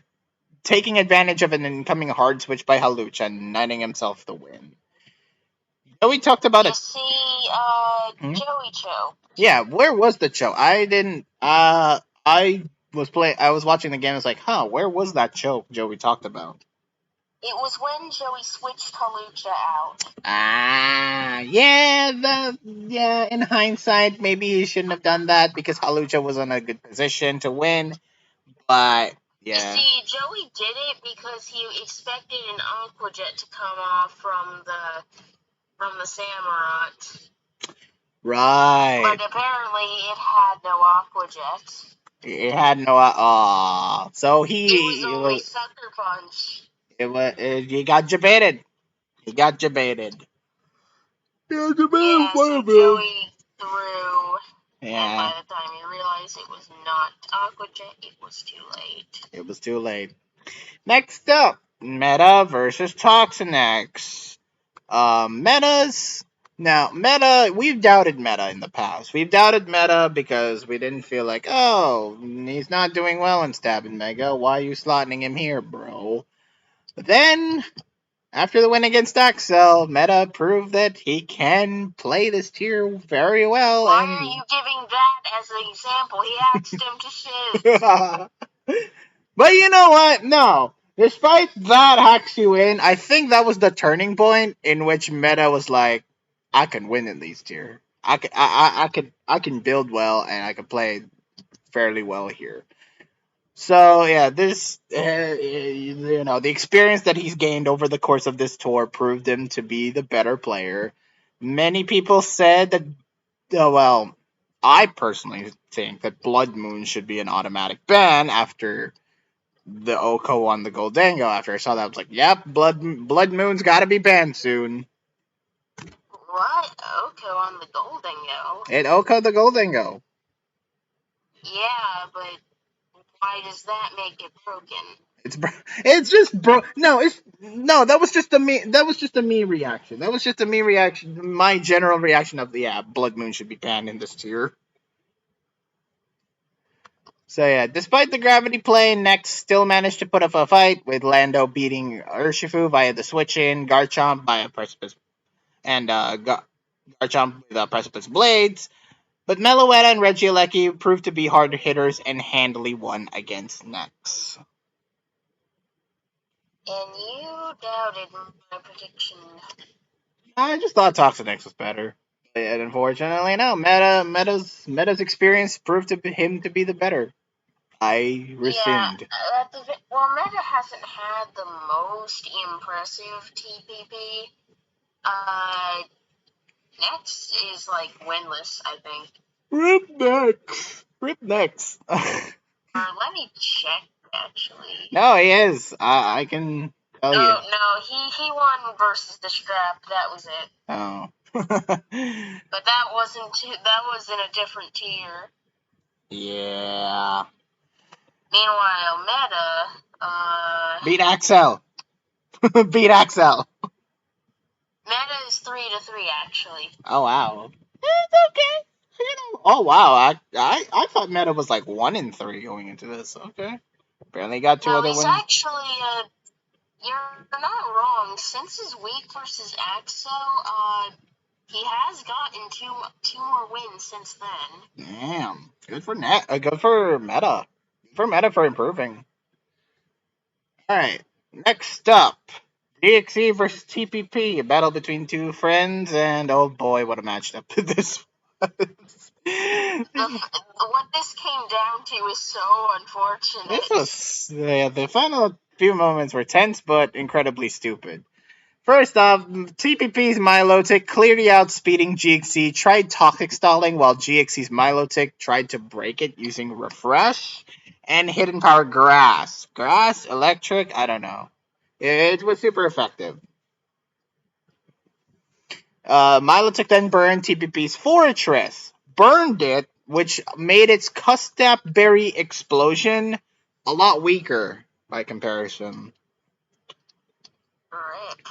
A: taking advantage of an incoming hard switch by Halucha and netting himself the win. Joey talked about
B: You
A: it.
B: see,
A: Hmm?
B: Joey Cho.
A: Yeah, where was the show? I didn't. I was watching the game. I was like, huh, where was that choke Joey talked about?
B: It was when Joey switched Halucha out.
A: Ah, yeah, yeah. In hindsight, maybe he shouldn't have done that because Halucha was in a good position to win. But
B: You
A: yeah,
B: see, Joey did it because he expected an Aqua Jet to come off from the Samurott.
A: right.
B: But apparently it had no Aqua Jet.
A: It had no. So
B: It was
A: he it
B: only
A: was
B: Sucker Punch.
A: he got debated. He got debated. He got debated
B: Yeah,
A: quite
B: so
A: a bit.
B: Joey threw, and
A: Yeah,
B: by the time he realized it was not Aqua Jet, it was too late.
A: it was too late. Next up, Meta versus Toxinax. Metas. Now, Meta, we've doubted Meta in the past. We've doubted Meta because we didn't feel like, oh, he's not doing well in Stab and Mega. Why are you slotting him here, bro? But then, after the win against Axel, Meta proved that he can play this tier very well,
B: Why are
A: and
B: you giving that as an example? He asked him to shift.
A: but you know what? No. Despite that hacks you in, I think that was the turning point in which Meta was like, I can win in these tier. I can build well and I can play fairly well here. So yeah, this the experience that he's gained over the course of this tour proved him to be the better player. Many people said that, well, I personally think that Blood Moon should be an automatic ban after the Oko on the Goldango. After I saw that, I was like, "Yep, Blood Moon's got to be banned soon."
B: What? Oko on the Goldango?
A: It Oko the Goldango.
B: Yeah, but why does that make it broken?
A: It's it's just bro. No, it's no. That was just a me. That was just a me reaction. That was just a me reaction. My general reaction of the Blood Moon should be banned in this tier. So yeah, despite the gravity play, Nex still managed to put up a fight with Lando beating Urshifu via the switch in, Garchomp by a precipice, and Garchomp with precipice blades. But Meloetta and Regieleki proved to be hard hitters and handily won against Nex.
B: And you doubted my prediction.
A: I just thought Toxic Nex was better. And unfortunately, no. Meta's experience proved him to be the better. I
B: Yeah,
A: rescind.
B: well, Meta hasn't had the most impressive TPP. Uh, Next is like winless, I think.
A: Rip Nex. Rip Nex.
B: Or let me check actually.
A: No, he is. I can tell you.
B: Oh no, he won versus the strap. That was it.
A: Oh.
B: But that wasn't. That was in a different tier.
A: Yeah.
B: Meanwhile,
A: Beat Axel. Beat Axel.
B: Meta is 3-3 actually.
A: Oh wow. It's okay. Oh wow. I thought Meta was like 1-3 going into this. Okay. Barely got two
B: No,
A: other
B: he's
A: wins.
B: actually. You're not wrong. Since his week versus Axel, he has gotten two more wins since then.
A: Damn. Good for net. Good for Meta. Good for Meta for improving. All right. Next up, DXE versus TPP, a battle between two friends, and oh boy, what a matchup this was.
B: What this came down to is so
A: This
B: unfortunate.
A: was the final few moments were tense but incredibly stupid. First off, TPP's Milotic clearly outspeeding GXC, tried toxic stalling while GXC's Milotic tried to break it using Refresh and Hidden Power Grass. Grass? Electric? I don't know. It was super effective. Milotic then burned TPP's Fortress, burned it, which made its Custap Berry explosion a lot weaker by comparison.
B: Rip.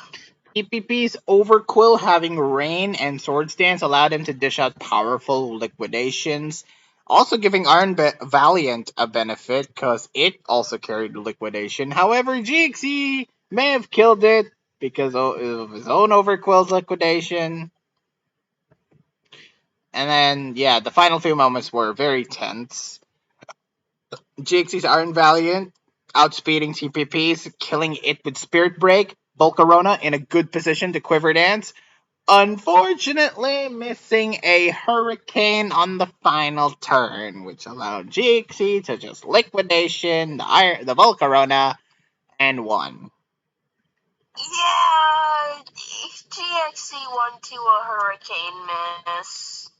A: TPP's Overquill having Rain and Swords Dance allowed him to dish out powerful liquidations, also giving Valiant a benefit because it also carried liquidation. However, GXE may have killed it because of his own Overquill's liquidation. And then, yeah, the final few moments were very tense. GXE's Iron Valiant outspeeding TPP's, killing it with Spirit Break. Volcarona in a good position to Quiver Dance. Unfortunately, missing a Hurricane on the final turn, which allowed GXE to just liquidation the Volcarona and won.
B: Yeah, GXC won to a hurricane miss.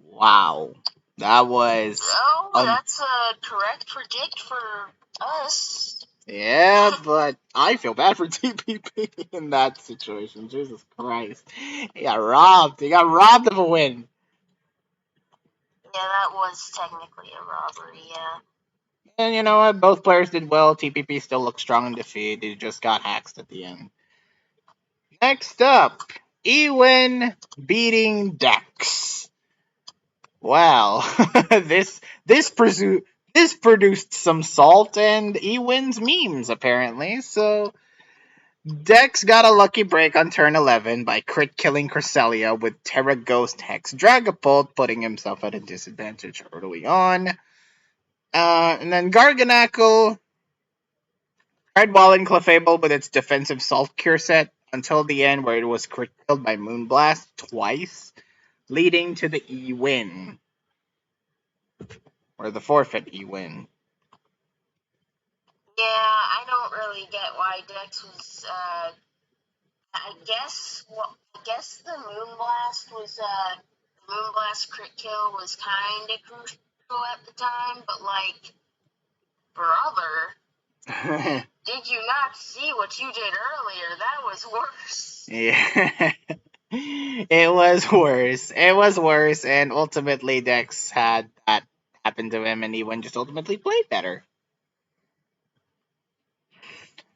A: Wow. That was
B: Oh, that's a correct predict for us.
A: yeah, but I feel bad for TPP in that situation. Jesus Christ, he got robbed. He got robbed of a win.
B: Yeah, that was technically a robbery, yeah.
A: And you know what? Both players did well. TPP still looks strong in defeat. He just got hacked at the end. Next up, Ewin beating Dex. Wow, this produced some salt and Ewin's memes apparently. So Dex got a lucky break on turn 11 by crit killing Cresselia with Terra Ghost Hex Dragapult, putting himself at a disadvantage early on. And then Garganackle tried walling Clefable with its defensive Salt Cure set until the end, where it was crit killed by Moonblast twice, leading to the E win. Or the forfeit E win.
B: Yeah, I don't really get why Dex was, I guess the Moonblast was, Moonblast crit kill was kinda crucial at the time, but like, brother, did you not see what you did earlier? That was worse.
A: Yeah. It was worse. It was worse, and ultimately Dex had that happen to him, and Ewan just ultimately played better.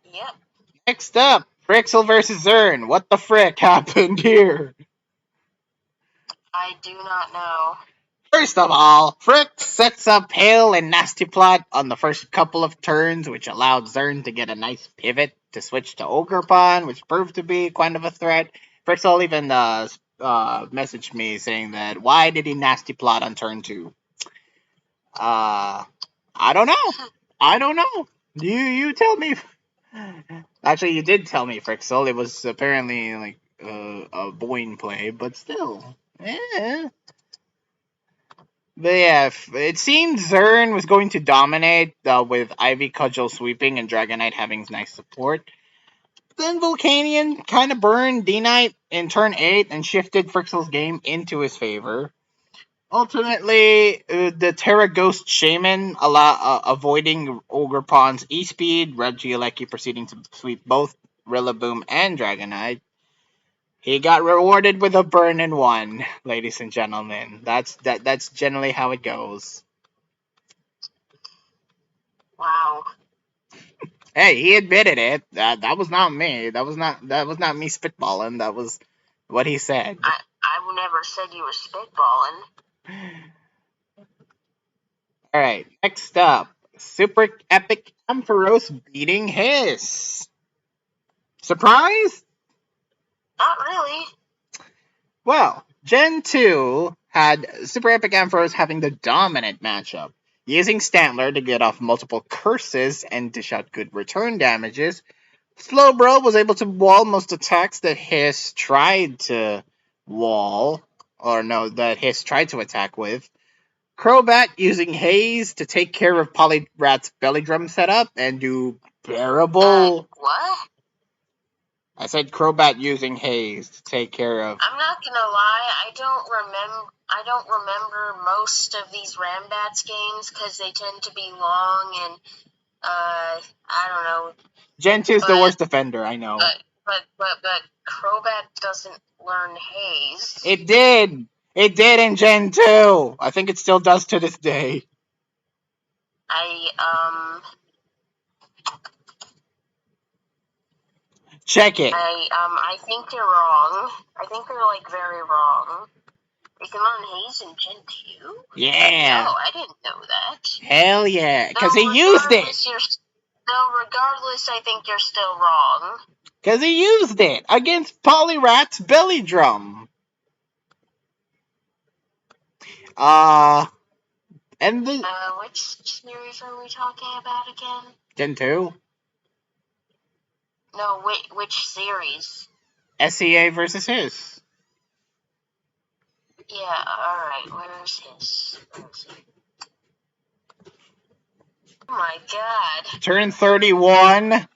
B: Yep.
A: Next up, Frixel versus Zern. What the frick happened here?
B: I do not know.
A: First of all, Frick sets up Hail and Nasty Plot on the first couple of turns, which allowed Zern to get a nice pivot to switch to Ogerpon, which proved to be kind of a threat. Frixel even messaged me saying that why did he Nasty Plot on turn 2? I don't know. I don't know. You tell me. Actually, you did tell me, Frixel. It was apparently like a Boyne play, but still. Yeah. But yeah, it seemed Zern was going to dominate with Ivy Cudgel sweeping and Dragonite having nice support. Then Volcanion kind of burned D-Knight in turn 8 and shifted Frixel's game into his favor. Ultimately, the Terra Ghost Shaman avoiding Ogerpon's E-Speed, Regieleki proceeding to sweep both Rillaboom and Dragonite. He got rewarded with a burn in one, ladies and gentlemen. That's generally how it goes.
B: Wow.
A: Hey, he admitted it. That was not me. That was not me spitballing. That was what he said.
B: I never said you were spitballing.
A: All right, next up, Super Epic Ampharos beating Hiss. Surprise?
B: Not really.
A: Well, Gen 2 had Super Epic Ampharos having the dominant matchup, using Stantler to get off multiple curses and dish out good return damages. Slowbro was able to wall most attacks that Hiss tried to wall, or no, that Hiss tried to attack with. Crobat using Haze to take care of Poliwrath's Belly Drum setup and do bearable.
B: What?
A: I said Crobat using Haze to take care of.
B: I'm not gonna lie, I don't remember most of these Rambats games because they tend to be long and I don't know.
A: Gen 2 is the worst defender, I know.
B: But Crobat doesn't learn Haze.
A: It did. It did in Gen 2. I think it still does to this day. Check it.
B: I think you're wrong. I think you're like very wrong. You can learn Haze in Gen 2?
A: Yeah.
B: No, I didn't know that.
A: Hell yeah. Because
B: No,
A: he used it.
B: Regardless, I think you're still wrong.
A: Because he used it against Poliwrath's Belly Drum. And the
B: Which series are we talking about again?
A: Gen 2?
B: No, which series?
A: SEA versus Hiss.
B: Yeah, alright, where's his? Oh my god.
A: Turn 31.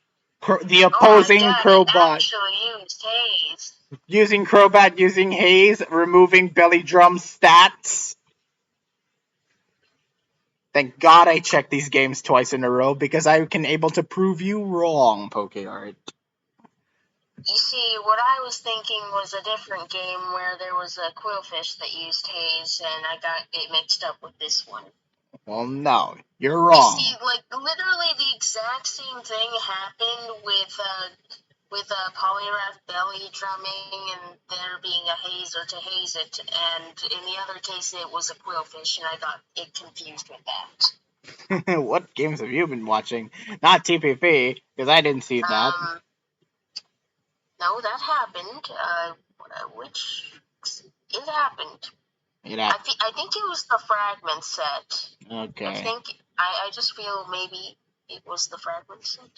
A: The opposing Crobat.
B: Actually used Haze.
A: Using Crobat using Haze, removing Belly Drum stats. Thank God I checked these games twice in a row because I can able to prove you wrong, PokeArt.
B: You see, what I was thinking was a different game where there was a quillfish that used haze, and I got it mixed up with this one.
A: Well, no, you're
B: You
A: wrong.
B: see, like literally the exact same thing happened with polyrath belly drumming and there being a hazer to haze it, and in the other case it was a quillfish, and I got it confused with that.
A: What games have you been watching? Not TPP, because I didn't see that.
B: No, that happened. Which it happened.
A: It
B: I think it was the fragment set.
A: Okay.
B: I just feel maybe it was the fragment set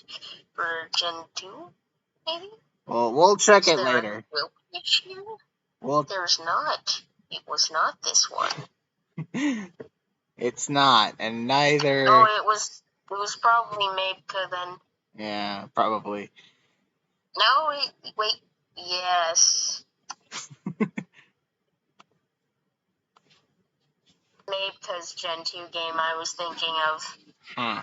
B: for Gen 2, maybe?
A: Well, we'll check
B: Is
A: it
B: there
A: later.
B: a quillfish here?
A: Well,
B: There's not. It was not this one.
A: it's not, and neither.
B: Oh, it was probably Mabka then.
A: Yeah, probably.
B: No, wait. Yes. Mabka's Gen 2 game I was thinking of.
A: Huh.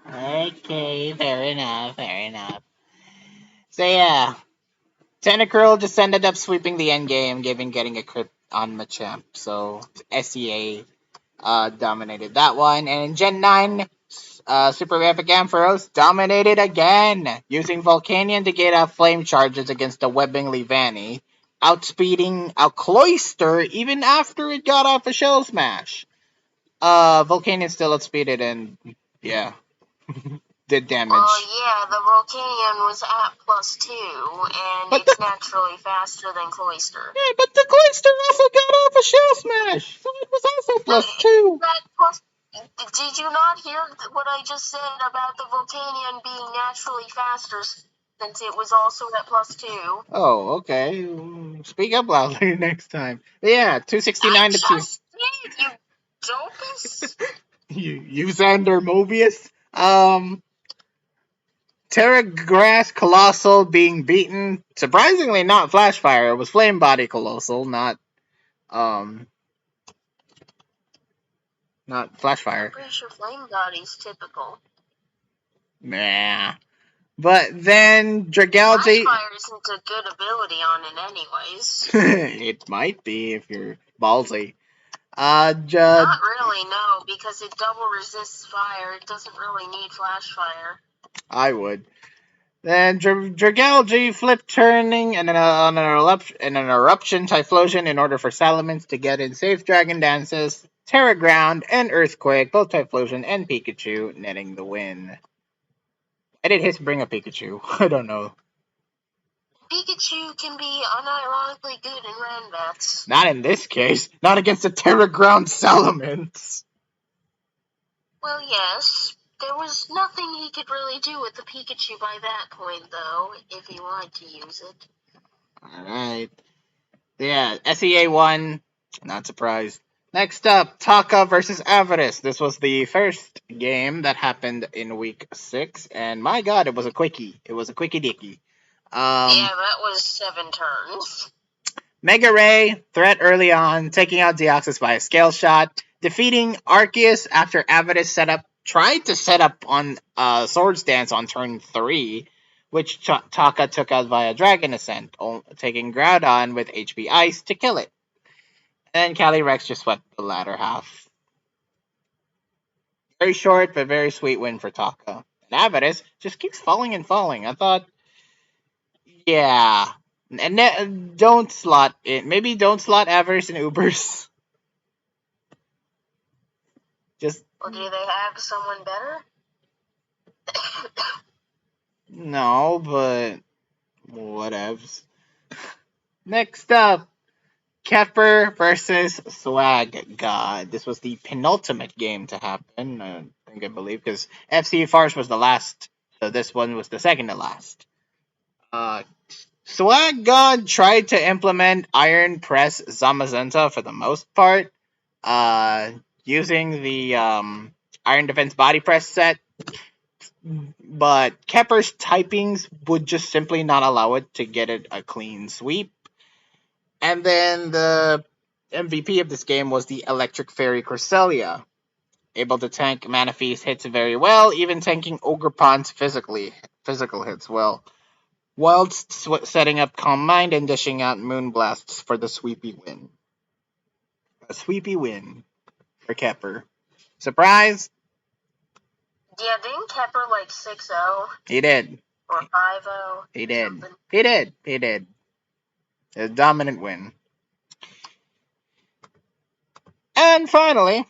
A: Okay, fair enough, fair enough. So yeah, Tentacruel just ended up sweeping the end game, getting a crit on Machamp. So SEA dominated that one, and in Gen 9, Super Epic Ampharos dominated again, using Volcanion to get out flame charges against the Webbing Leavanny, outspeeding Cloyster even after it got off a Shell Smash. Volcanion still outspeeded and, yeah, did damage.
B: Well, yeah, the Volcanion was at +2, and
A: But
B: it's naturally faster than Cloyster.
A: Yeah, but the Cloyster also got off a Shell Smash, so it was also +2.
B: That plus, did you not hear what I just said about the Volcanion being naturally faster since it was also at +2?
A: Oh, okay. Speak up loudly next time. Yeah, 269 to 2.
B: I just did, you dopus!
A: You Xander Mobius. Terra Grass Colossal being beaten. Surprisingly, not Flashfire. It was Flame Body Colossal, um, not Flashfire.
B: I'm pretty sure Flame Body's typical.
A: Nah. But then Dragalge.
B: Flashfire isn't a good ability on it anyways.
A: It might be if you're ballsy.
B: Not really, no, because it double resists fire. It doesn't really need Flashfire.
A: I would. Then Dragalge flip turning and an eruption Typhlosion in order for Salamence to get in safe Dragon Dances, Terra Ground, and Earthquake, both Typhlosion and Pikachu, netting the win. Why did Hiss bring a Pikachu? I don't know.
B: Pikachu can be unironically good in Ranbats.
A: Not in this case. Not against a Terra Ground Salamence.
B: Well, yes. There was nothing he could really do with the Pikachu by that point, though, if he wanted to use it.
A: Alright. Yeah, SEA won. Not surprised. Next up, Taka versus Avarice. This was the first game that happened in week 6, and my god, it was a quickie. It was a quickie dicky.
B: Yeah, that was 7 turns.
A: Mega Ray, threat early on, taking out Deoxys by a scale shot, defeating Arceus after Avarice tried to set up on Swords Dance on turn 3, which Taka took out via Dragon Ascent, taking Groudon with HP Ice to kill it. And Calyrex just swept the latter half. Very short but very sweet win for Taka. And Avarice just keeps falling and falling. I thought, yeah. And don't slot it. Maybe don't slot Avarice in Ubers. Just.
B: Well, do they have someone better?
A: No, but whatevs. Next up, Kepper versus Swag God. This was the penultimate game to happen, I believe, because FC Farce was the last, so this one was the second to last. Swag God tried to implement Iron Press Zamazenta for the most part, using the Iron Defense Body Press set, but Kepper's typings would just simply not allow it to get it a clean sweep. And then the MVP of this game was the Electric Fairy Cresselia. able to tank Manaphy's hits very well, even tanking Ogrepon's physical hits well, whilst setting up Calm Mind and dishing out Moonblasts for the sweepy win. A sweepy win for Kepper. Surprise?
B: Yeah, didn't Kepper like 6-0
A: He did.
B: or 5-0
A: He
B: or
A: did.
B: something?
A: He did. He did. A dominant win. And finally,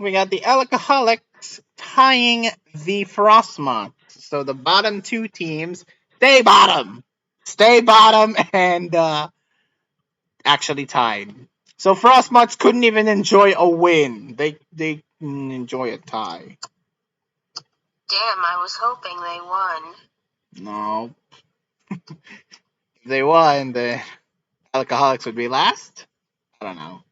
A: we got the Alcoholics tying the Frostmonks. So the bottom two teams stay bottom. Stay bottom and actually tied. So Frostmonks couldn't even enjoy a win. They couldn't enjoy a tie.
B: Damn, I was hoping they won.
A: No. If they won, the Alcoholics would be last? I don't know.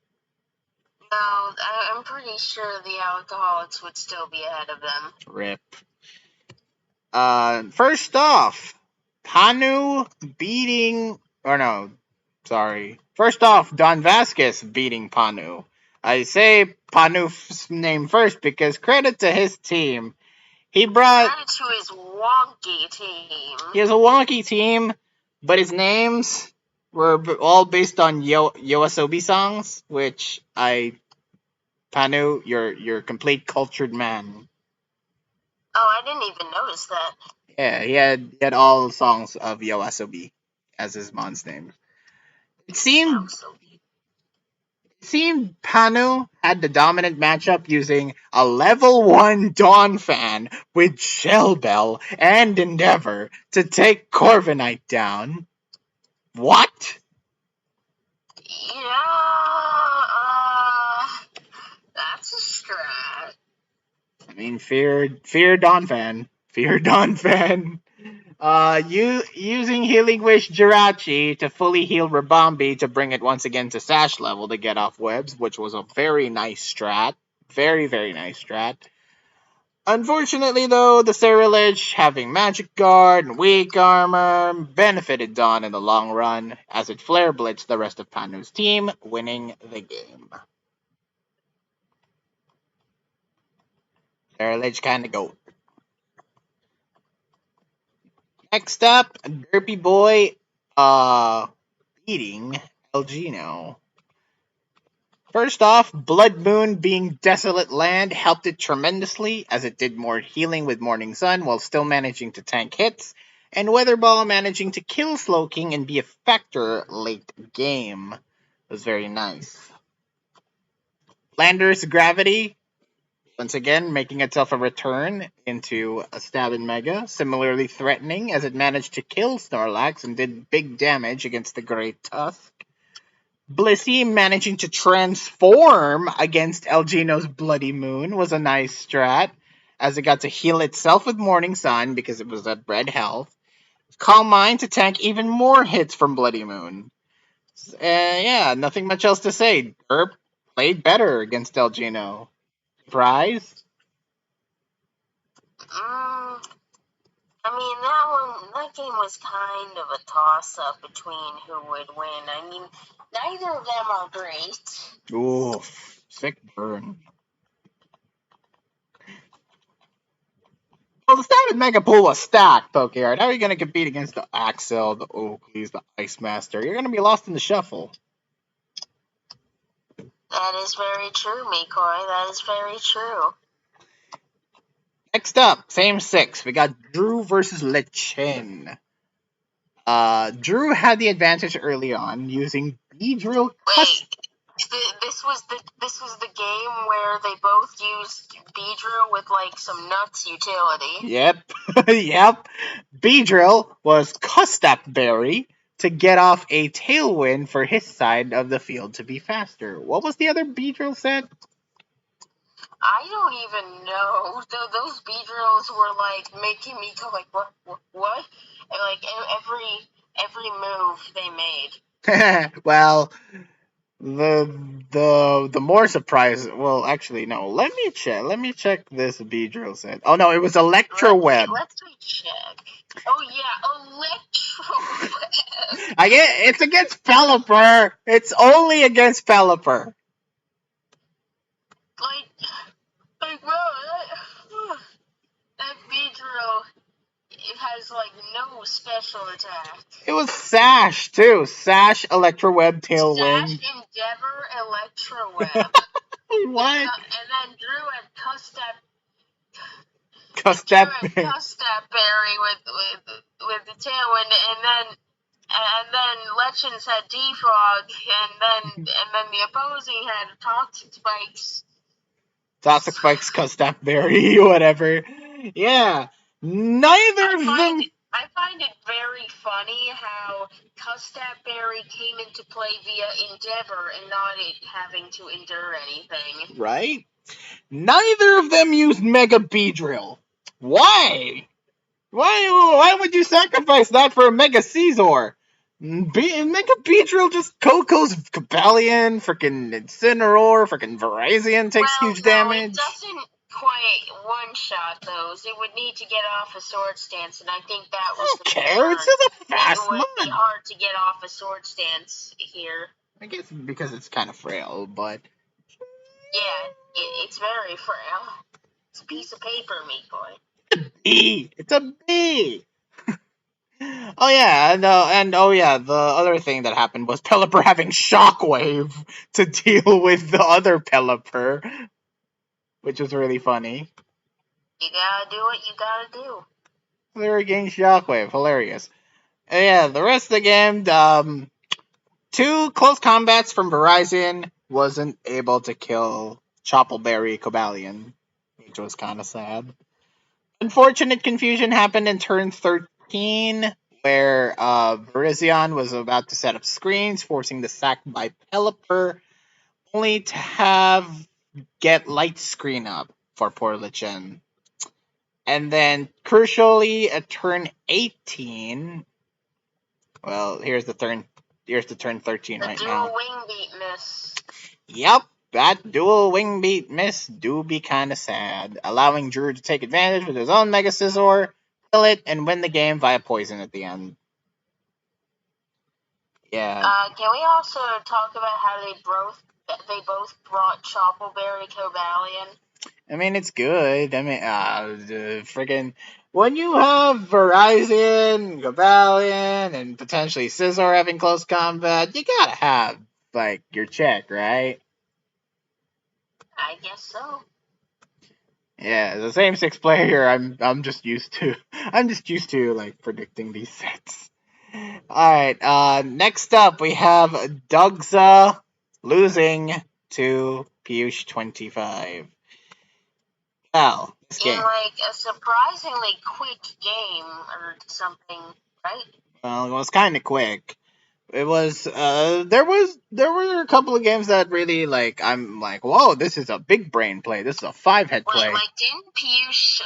B: No, I'm pretty sure the Alcoholics would still be ahead of them.
A: Rip. First off, Panu beating, or no, sorry. First off, Don Vasquez beating Panu. I say Panu's name first because credit to his team. He brought,
B: Credit to his wonky team.
A: he has a wonky team, but his names were all based on Yoasobi songs, which Panu, you're a complete cultured man.
B: Oh, I didn't even notice that.
A: Yeah, he had all songs of Yoasobi as his mon's name. It seemed
B: So
A: it seemed Panu had the dominant matchup using a level 1 Dawn fan with Shell Bell and Endeavor to take Corviknight down. What?
B: yeah, that's a strat.
A: I mean, fear Dawn fan. Fear Dawn fan. Using Healing Wish Jirachi to fully heal Rabambi to bring it once again to Sash level to get off webs, which was a very nice strat. Very, very nice strat. Unfortunately, though, the Cerilich, having Magic Guard and Weak Armor, benefited Dawn in the long run, as it Flare Blitzed the rest of Panu's team, winning the game. Cerilich kinda go. Next up, Derpy Boy, beating Elgino. First off, Blood Moon being Desolate Land helped it tremendously, as it did more healing with Morning Sun while still managing to tank hits, and Weather Ball managing to kill Slowking and be a factor late game. It was very nice. Landorus Gravity, once again making itself a return into a Stab and Mega, similarly threatening as it managed to kill Snorlax and did big damage against the Great Tusk. Blissey managing to transform against Elgino's Bloody Moon was a nice strat, as it got to heal itself with Morning Sun because it was at red health. Calm Mind to tank even more hits from Bloody Moon. Yeah, nothing much else to say. Derp played better against Elgino. Surprise?
B: I mean, that game was kind of a toss-up between who would win. I mean, neither of them are great.
A: Oof. Sick burn. Well, the Standard Mega Pool was stacked, Pokeyard. How are you going to compete against the Axel, the Oakleys, the Ice Master? You're going to be lost in the shuffle.
B: That is very true, Mikoi. That is very true.
A: Next up, same six. We got Drew versus Lechin. Drew had the advantage early on using Beedrill Custom.
B: Wait, this was the game where they both used Beedrill with like some nuts utility.
A: Yep, yep. Beedrill was Custap Berry to get off a tailwind for his side of the field to be faster. What was the other Beedrill set?
B: I don't even know. Those Beedrills were like making me go like, what? And like every move they made.
A: Well, the more surprise. Well, actually, no. Let me check. Let me check this Beedrill set. Oh no, it was Electro Web.
B: Let's check. Oh yeah, Electro Web.
A: I get it's against Pelipper. It's only against Pelipper.
B: Like bro, was like no special attack.
A: It was Sash too. Sash, Electroweb,
B: Sash,
A: Tailwind.
B: Endeavor, Electroweb.
A: What?
B: And then Drew had
A: Cause
B: Drew
A: that
B: had Berry with the Tailwind, and then Legends had Defog, and then the opposing had Toxic Spikes.
A: Toxic Spikes, Custap Berry, whatever. Yeah. Neither of them.
B: I find it very funny how Custap Berry came into play via Endeavor and not it having to endure anything.
A: Right? Neither of them used Mega Beedrill. Why? Why would you sacrifice that for a Mega Caesar? Mega Beedrill just Coco's Cobalion, freaking Incineroar, freaking Virizion takes huge damage.
B: It doesn't quite one-shot those. It would need to get off a sword stance, and I think that was
A: the concern. It's just a fast
B: It would be hard to get off a sword stance here.
A: I guess because it's kind of frail, but...
B: Yeah, it's very frail. It's a piece of paper, Mikoy.
A: It's a bee! Oh yeah, and oh yeah, the other thing that happened was Pelipper having Shockwave to deal with the other Pelipper, which was really funny.
B: You gotta do what you gotta do.
A: They're against Shockwave, hilarious. And yeah, the rest of the game, two close combats from Virizion wasn't able to kill Choppleberry Cobalion, which was kind of sad. Unfortunate confusion happened in turn 13, where Virizion was about to set up screens, forcing the sack by Pelipper, only to have get light screen up for poor Lichen. And then, crucially, at turn 18, well, here's the turn 13 right now.
B: The dual wing beat miss.
A: Yep, that dual wing beat miss do be kind of sad, allowing Drew to take advantage with his own Mega Scizor, kill it, and win the game via poison at the end. Yeah.
B: Can we also talk about how they both brought Choppleberry Cobalion?
A: I mean, it's good. I mean, friggin' when you have Virizion, Cobalion, and potentially Scizor having close combat, you gotta have like your check, right?
B: I guess so.
A: Yeah, as a same six player, I'm just used to like predicting these sets. Alright, next up we have Dugza losing to Piyush 25. Well, this game.
B: In like a surprisingly quick game or something, right?
A: Well, it was kinda quick. It was there were a couple of games that really like I'm like, whoa, this is a big brain play. This is a 5-head play.
B: Like didn't Piyush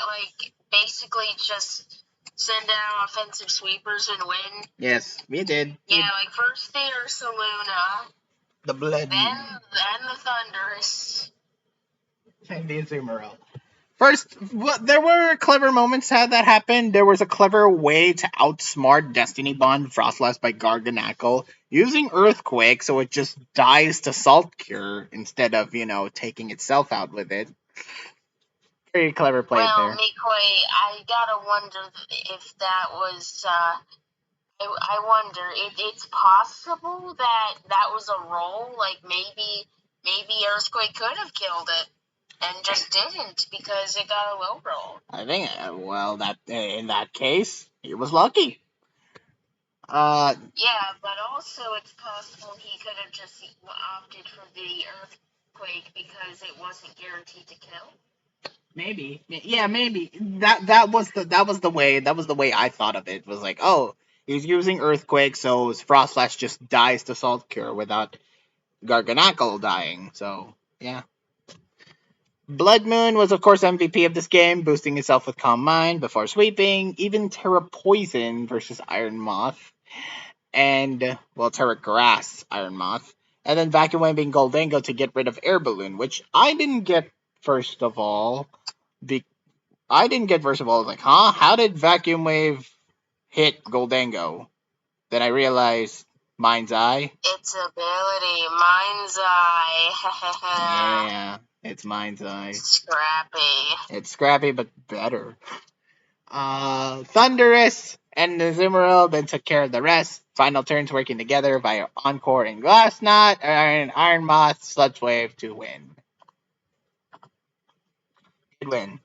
B: basically just send out offensive sweepers and win?
A: Yes, we did.
B: Yeah, like first the Ursaluna,
A: The Blood
B: then the Thunderous,
A: and the Azumarill. First, there were clever moments how that happened. There was a clever way to outsmart Destiny Bond Frostlass by Garganackle using Earthquake, so it just dies to Salt Cure instead of, taking itself out with it. Very clever play there.
B: Well, Mikoi, I gotta wonder if that was. I wonder. It's possible that was a roll. Like maybe Earthquake could have killed it. And just didn't because it got a low roll.
A: I think, that in that case, he was lucky.
B: Yeah, but also it's possible he could have just opted for the Earthquake because it wasn't guaranteed to kill.
A: Maybe, yeah, maybe that was the way I thought of it. Was like, oh, he's using Earthquake, so his Frostlash just dies to Salt Cure without Garganackle dying. So yeah. Blood Moon was, of course, MVP of this game, boosting himself with Calm Mind before sweeping, even Terra Poison versus Iron Moth, and, Terra Grass Iron Moth, and then Vacuum Wave being Goldango to get rid of Air Balloon, which I didn't get first of all. I was like, huh? How did Vacuum Wave hit Goldango? Then I realized Mind's Eye.
B: Its ability, Mind's Eye.
A: Yeah, it's Mind's Eye.
B: Scrappy.
A: It's scrappy, but better. Thunderous and Azumarill then took care of the rest. Final turns working together via Encore and Glass Knot, and Iron Moth, Sludge Wave to win. Good win.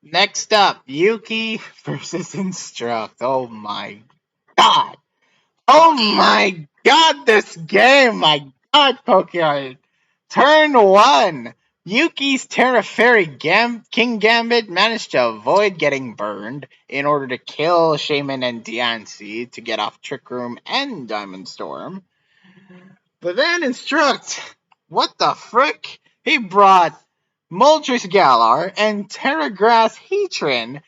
A: Next up, Yuki versus Instruct. Oh my god. Oh
B: Oh dear.
A: my god, this game! My god, Pokemon! Turn 1! Yuki's Terra Fairy King Gambit managed to avoid getting burned in order to kill Shaman and Diancie to get off Trick Room and Diamond Storm. But then Instruct, what the frick? He brought Moltres Galar and Terra Grass Heatran,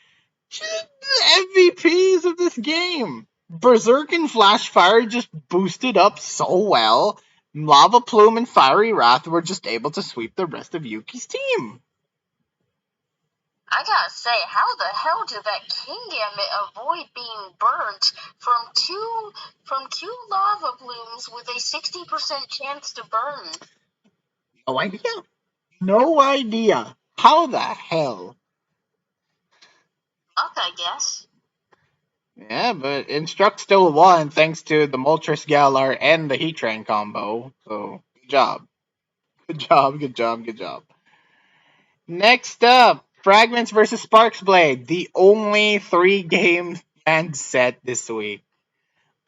A: MVPs of this game. Berserk and Flash Fire just boosted up so well. Lava Plume and Fiery Wrath were just able to sweep the rest of Yuki's team.
B: I gotta say, how the hell did that King Gambit avoid being burnt from two lava blooms with a 60% chance to burn?
A: No idea. No idea. How the hell?
B: Luck, I guess.
A: Yeah, but Instruct still won thanks to the Moltres Galar and the Heatran combo. So, good job. Good job, good job, good job. Next up, Fragments versus Sparks Blade, the only 3 game banned set this week.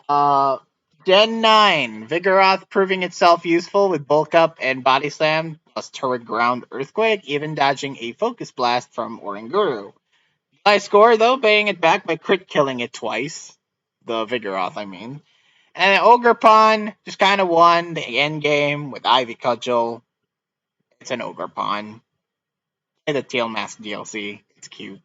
A: Uh, Gen 9, Vigoroth proving itself useful with Bulk Up and Body Slam, plus Turret Ground Earthquake, even dodging a Focus Blast from Oranguru. High score, though, paying it back by crit killing it twice. The Vigoroth, I mean. And Ogerpon just kind of won the end game with Ivy Cudgel. It's an Ogerpon. Play the Tail Mask DLC. It's cute.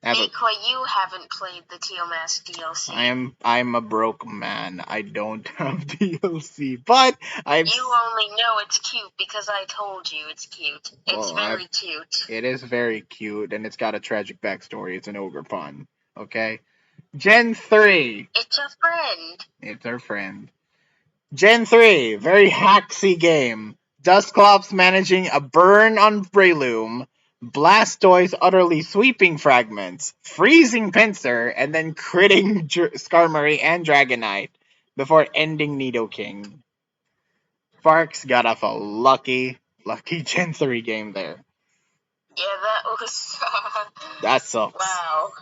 B: Quite, you haven't played the Teal Mask DLC.
A: I'm a broke man. I don't have DLC, but
B: You only know it's cute because I told you it's cute. It's very cute.
A: It is very cute, and it's got a tragic backstory. It's an Ogerpon. Okay. Gen 3.
B: It's a friend.
A: It's our friend. Gen 3, very hacksy game. Dusclops managing a burn on Breloom, Blastoise utterly sweeping Fragments, freezing Pinsir, and then critting Skarmory and Dragonite before ending Nidoking. Sparks got off a lucky Gen 3 game there.
B: Yeah, that was...
A: That sucks.
B: Wow.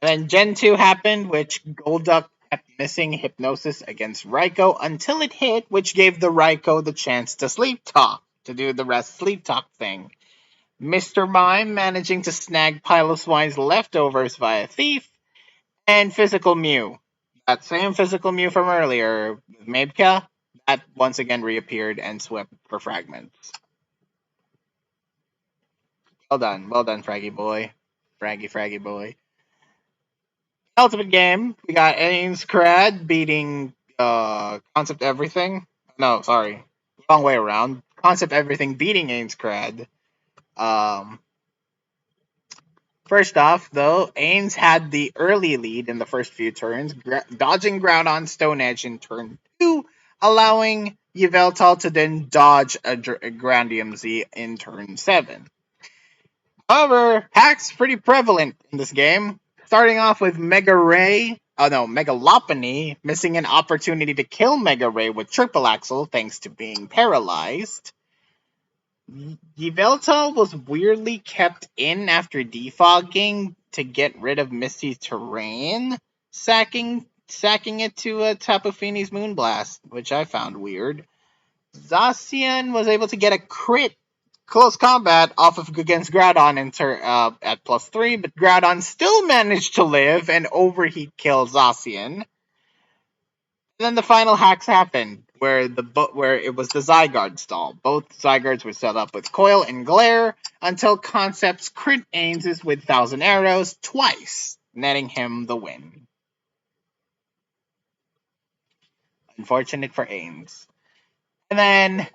A: And then Gen 2 happened, which Golduck kept missing Hypnosis against Raikou until it hit, which gave the Raikou the chance to Sleep Talk, to do the rest Sleep Talk thing. Mr. Mime managing to snag Piloswine's leftovers via Thief, and Physical Mew. That same Physical Mew from earlier with Mabeka, that once again reappeared and swept for Fragments. Well done, Fraggy boy. Fraggy boy. Ultimate game, we got Ainscrad beating Concept Everything. No, sorry. Wrong way around. Concept Everything beating Ainscrad. First off, though, Ains had the early lead in the first few turns, dodging Groudon Stone Edge in turn 2, allowing Yveltal to then dodge a Grandium Z in turn 7. However, hacks pretty prevalent in this game. Starting off with Mega Lopunny missing an opportunity to kill Mega Ray with Triple Axle thanks to being paralyzed. Yveltal was weirdly kept in after defogging to get rid of Misty Terrain, sacking it to a Tapu Fini's Moonblast, which I found weird. Zacian was able to get a crit close combat off of against Groudon at +3, but Groudon still managed to live and overheat kill Zacian. And then the final hacks happened, where it was the Zygarde stall. Both Zygardes were set up with Coil and Glare until Concepts crit Ains with 1,000 Arrows twice, netting him the win. Unfortunate for Ains. And then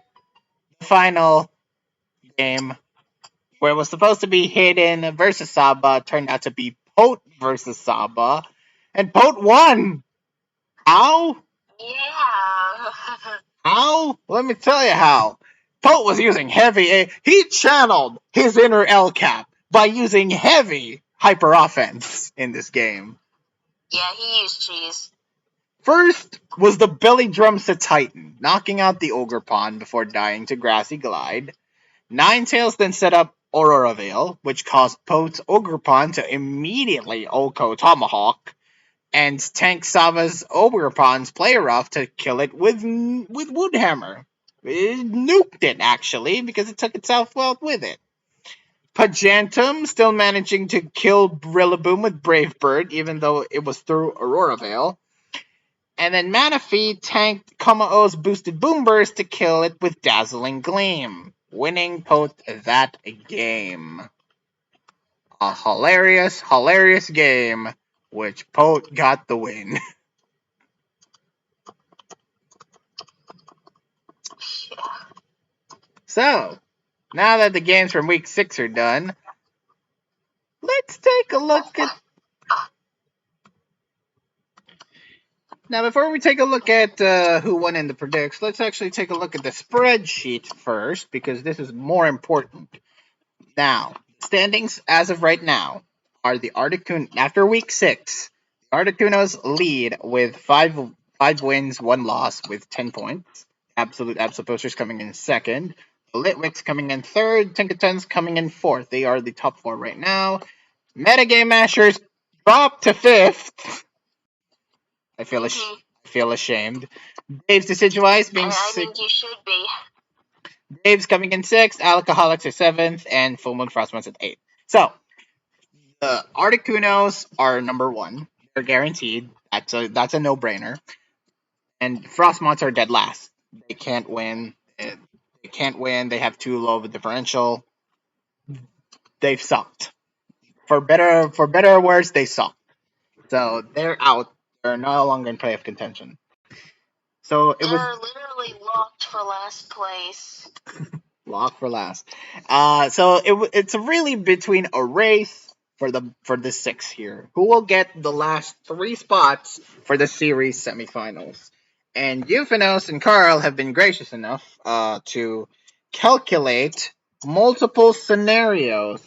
A: the final game, where it was supposed to be Hidden versus Saba, turned out to be Pote versus Saba, and Pote won! How?
B: Yeah.
A: How? Let me tell you how. Pote was using heavy. He channeled his inner El Cap by using heavy hyper offense in this game.
B: Yeah, he used cheese.
A: First was the belly drums to Titan, knocking out the Ogre Pawn before dying to Grassy Glide. Ninetales then set up Aurora Veil, which caused Pote's Ogre Pawn to immediately Oko Tomahawk, and tank Sava's Ogre Pawn's player rough to kill it with Woodhammer. It nuked it, actually, because it took itself well with it. Pajantum still managing to kill Rillaboom with Brave Bird, even though it was through Aurora Veil. And then Manaphy tanked Komao-O's boosted Boom Burst to kill it with Dazzling Gleam, winning Pote that game. A hilarious, hilarious game, which Pote got the win.
B: Yeah.
A: So, now that the games from week 6 are done, let's take a look at. Now, before we take a look at who won in the predicts, let's actually take a look at the spreadsheet first, because this is more important. Now, standings as of right now are the Articuno after week 6. The Articunos lead with five wins, 1 loss with 10 points. Absolute Posters coming in second. The Litwicks coming in third. Tinkatons coming in fourth. They are the top 4 right now. Metagame Mashers dropped to fifth. I feel ashamed. Dave's Decidueyes being
B: I
A: sixth.
B: mean, you should be.
A: Dave's coming in sixth. Alcoholics are seventh, and Full Moon Frostmonth's at eighth. So the Articunos are number 1. They're guaranteed. That's a no brainer. And Frostmonts are dead last. They can't win. They can't win. They have too low of a differential. They've sucked. For better or worse, they suck. So they're out. They're no longer in playoff contention. So it was
B: They're literally locked for last place.
A: lock for last. So it's really between a race for the 6 here. Who will get the last 3 spots for the series semifinals? And Euphanos and Carl have been gracious enough to calculate multiple scenarios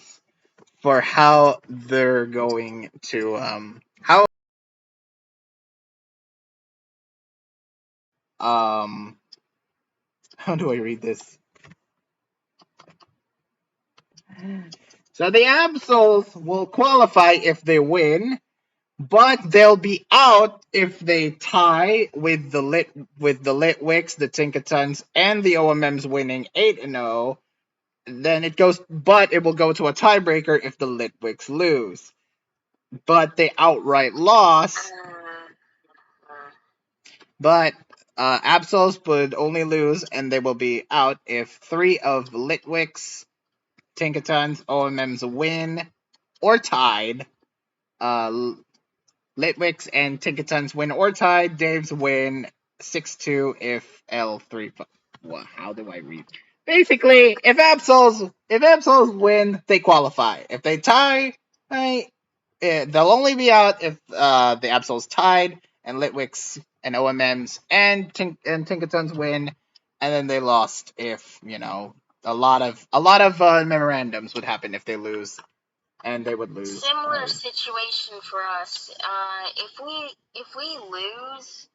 A: for how they're going to um how do I read this? So the Absols will qualify if they win, but they'll be out if they tie with the Litwicks, the Tinkatons, and the OMMs winning 8-0. Then but it will go to a tiebreaker if the Litwicks lose. But they outright loss. But Absols would only lose, and they will be out if 3 of Litwicks, Tinkatons, OMMs win or tied. Uh, Litwicks and Tinkatons win or tie. Dave's win 6-2 if L3. Well, how do I read? Basically, if Absols win, they qualify. If they tie, they'll only be out if the Absols tied and Litwicks and OMMs and Tinkatons win, and then they lost if a lot of memorandums would happen if they lose, and they would lose.
B: Similar situation for us. If we lose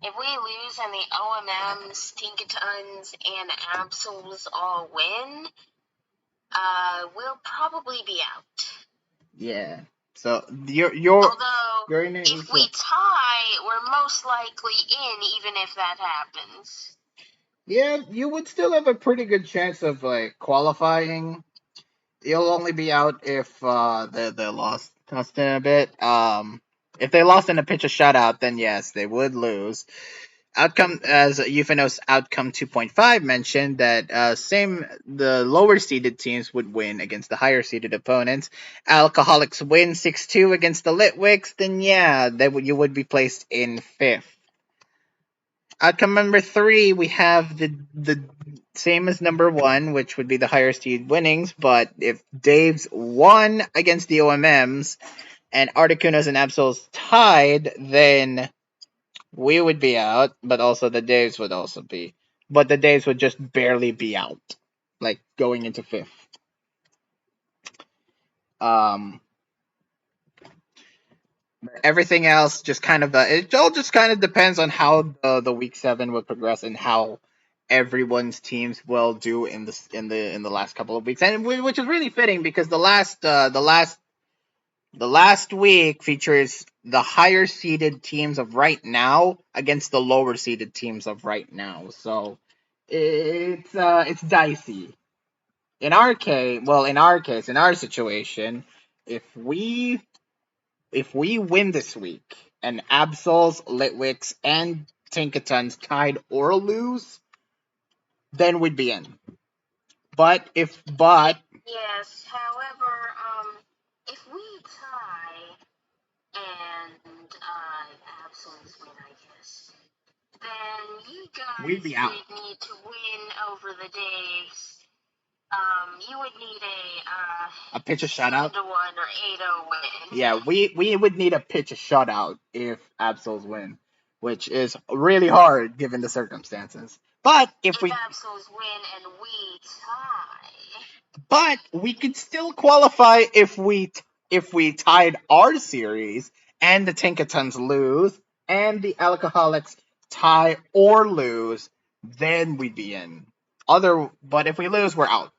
B: and the OMMs, Tinkatons, and Absols all win, we'll probably be out.
A: Yeah. So you're
B: Although,
A: in it.
B: if we tie, we're most likely in, even if that happens.
A: Yeah, you would still have a pretty good chance of like qualifying. You'll only be out if they lost Tustin a bit. If they lost in a pitch of shutout, then yes, they would lose. Outcome as Euphanos outcome 2.5 mentioned that the lower seeded teams would win against the higher seeded opponents. Alcoholics win 6-2 against the Litwicks, then yeah, you would be placed in fifth. Outcome number 3, we have the same as number 1, which would be the higher seed winnings, but if Dave's won against the OMMs and Articunos and Absols tied, then we would be out, but also the Daves would also be. But the Daves would just barely be out, like going into fifth. Um, Everything else just kind of it all just kind of depends on how the week 7 will progress and how everyone's teams will do in the last couple of weeks, and which is really fitting because the last week features the higher seeded teams of right now against the lower seeded teams of right now. So it's dicey. In our situation, if we if we win this week and Absols, Litwicks, and Tinkatons tied or lose, then we'd be in. But
B: Yes, however, if we tie and absence win, I guess, then you
A: we'd
B: guys
A: be out.
B: would need to win over the Daves. You would need
A: A pitch a
B: 7
A: shutout.
B: to 1 or 8-0 win.
A: Yeah, we would need a pitch a shutout if Absols win, which is really hard given the circumstances. But if
B: If
A: we
B: Absols win and we tie,
A: But we could still qualify if we tied our series and the Tinkatons lose and the Alcoholics tie or lose, then we'd be in. But if we lose, we're out.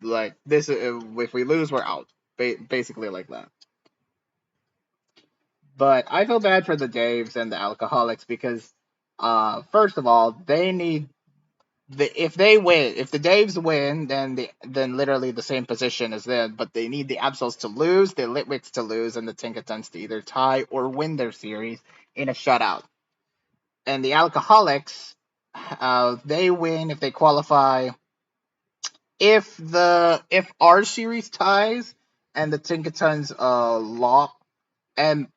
A: Like this, if we lose, we're out. Basically like that. But I feel bad for the Daves and the Alcoholics because, first of all, they need if they win, if the Daves win, then literally the same position as them. But they need the Absols to lose, the Litwicks to lose, and the Tinkatons to either tie or win their series in a shutout. And the Alcoholics, they win if they qualify. If our series ties and the Tinkatons lock and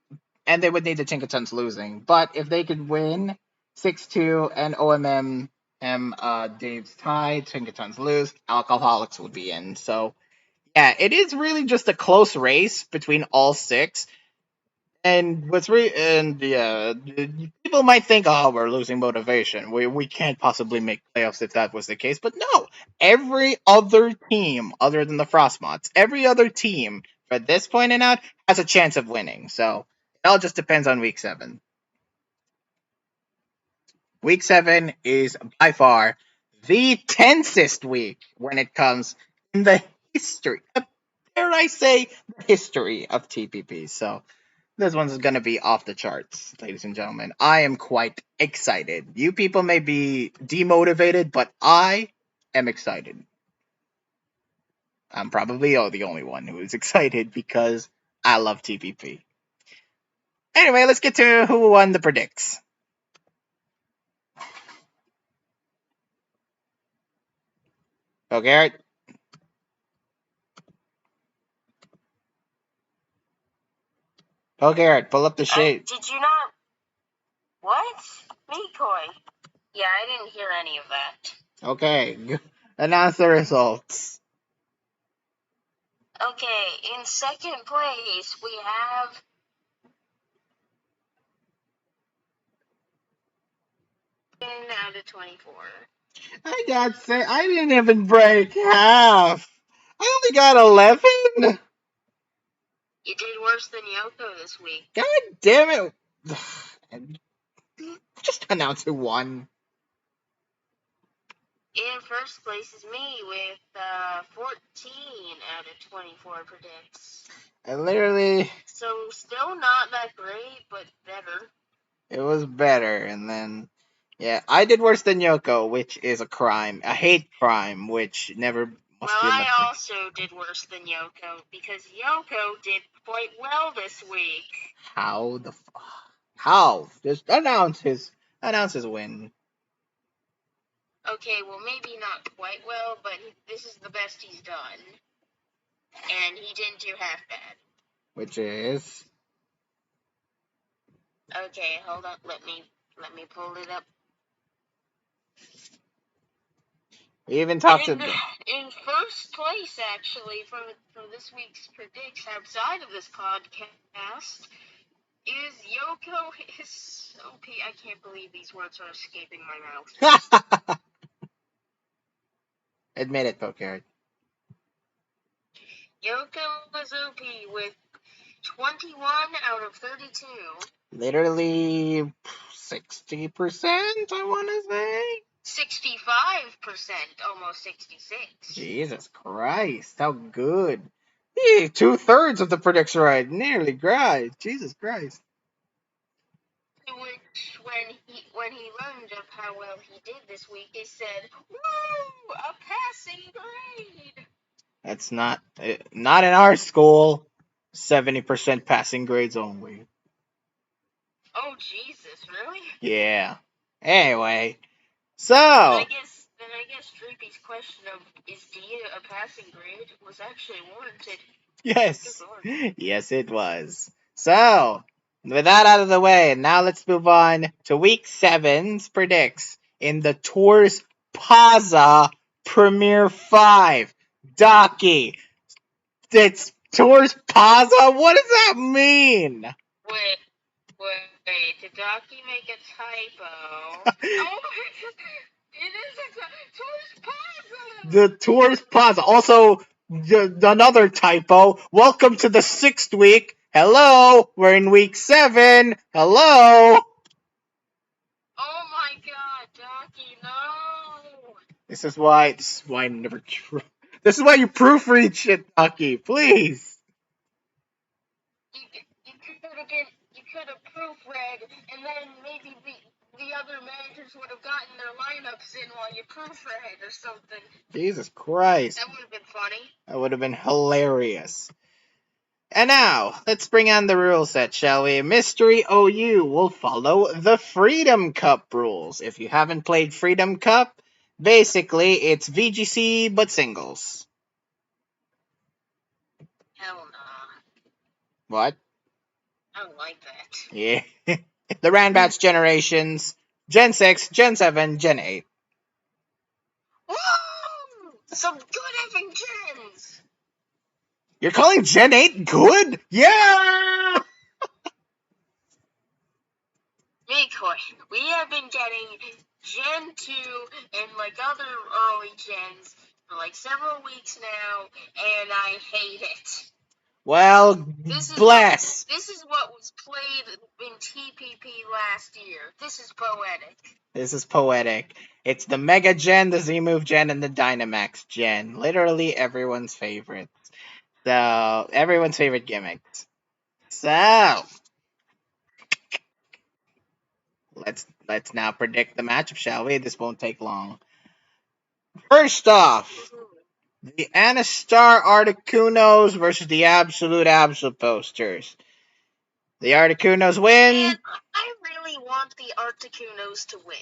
A: they would need the Tinkatons losing. But if they could win 6-2 and Dave's tie, Tinkatons lose, Alcoholics would be in. So yeah, it is really just a close race between all six. And yeah, people might think, oh, we're losing motivation. We can't possibly make playoffs if that was the case. But no, every other team other than the Frostmots, every other team at this point and out has a chance of winning. So it all just depends on week 7. Week 7 is by far the tensest week when it comes in the history, dare I say, the history of TPP. So this one's going to be off the charts, ladies and gentlemen. I am quite excited. You people may be demotivated, but I am excited. I'm probably the only one who is excited because I love TPP. Anyway, let's get to who won the predicts. Go Garrett. Go Garrett. Pull up the sheet.
B: did you not? What? Mikoi? Yeah, I didn't hear any of that.
A: Okay. Announce the results.
B: Okay, in second place we have 10 out of 24.
A: I didn't even break half. I only got 11.
B: You did worse than Yoko this week.
A: God damn it. Just announce who won.
B: In first place is me with 14 out of 24 predicts.
A: I literally,
B: So still not that great, but better.
A: it was better. And then, yeah, I did worse than Yoko, which is a crime. A hate crime, which never
B: Well,
A: must be
B: I
A: met.
B: also did worse than Yoko because Yoko did quite well this week.
A: How the how? Just announce his win,
B: Okay, well maybe not quite well, but this is the best he's done, and he didn't do half bad.
A: which is
B: Okay, hold on. Let me pull it up.
A: we even talked to
B: In first place, actually, for this week's predicts outside of this podcast is Yoko Hisopi. I can't believe these words are escaping my mouth.
A: admit it, Pokard.
B: Yoko Hisopi with 21 out of 32.
A: Literally 60%, I want to say.
B: 65%, almost 66.
A: Jesus Christ, how good. Hey, 2/3 of the predicts right. Nearly right. Jesus Christ.
B: To which, when he learned of how well he did this week, he said, "Woo! A passing grade."
A: That's not in our school. 70% passing grades only.
B: Oh Jesus, really?
A: Yeah. Anyway,
B: Then I
A: so
B: guess then I guess Droopy's question of is D a passing grade was actually warranted. Good
A: yes,
B: lord.
A: yes, it was. So with that out of the way, now let's move on to week seven's predicts in the Tours Paza Premier 5. Docky, it's Tours Paza? What does that mean?
B: Wait, did Docky make a typo? Oh my god, it is a Tour's Plaza!
A: The Tours Plaza. Also, another typo. Welcome to the sixth week. Hello, we're in week 7. Hello.
B: Oh my god, Docky, no!
A: This is why I never. This is why you proofread shit, Ducky. Please.
B: You could have proofread, and then maybe the other managers would have gotten their lineups in while you proofread or something.
A: Jesus Christ.
B: That would have been funny.
A: That would have been hilarious. And now, let's bring on the rule set, shall we? Mystery OU will follow the Freedom Cup rules. If you haven't played Freedom Cup, basically it's VGC but singles.
B: Hell nah.
A: What?
B: I don't like that.
A: Yeah. The Ranbats generations Gen 6, Gen 7, Gen 8.
B: Woo! Some good effing gens!
A: You're calling Gen 8 good? Yeah!
B: Mikoy, we have been getting Gen 2 and like other early gens for like several weeks now, and I hate it.
A: Well,
B: This is what
A: bless.
B: this is what was played in TPP last year. This is poetic.
A: This is poetic. It's the Mega Gen, the Z Move Gen, and the Dynamax Gen. Literally everyone's favorite. So, everyone's favorite gimmicks. So, let's now predict the matchup, shall we? This won't take long. First off, the Anastar Articunos versus the Absolute Posters. The Articunos win.
B: Man, I really want the Articunos to win.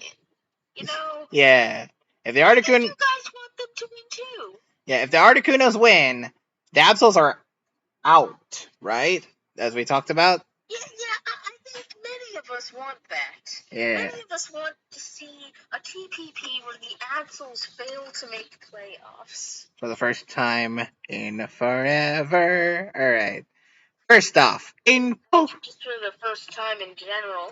B: You know,
A: Yeah. If the
B: I think
A: Articun
B: you guys want them to win too.
A: Yeah, if the Articunos win, the Absols are out, right? As we talked about.
B: Yeah, I think many of us want that.
A: Yeah.
B: Many of us want to see a TPP where the Axles fail to make playoffs.
A: For the first time in forever. Alright. First off,
B: Just for the first time in general.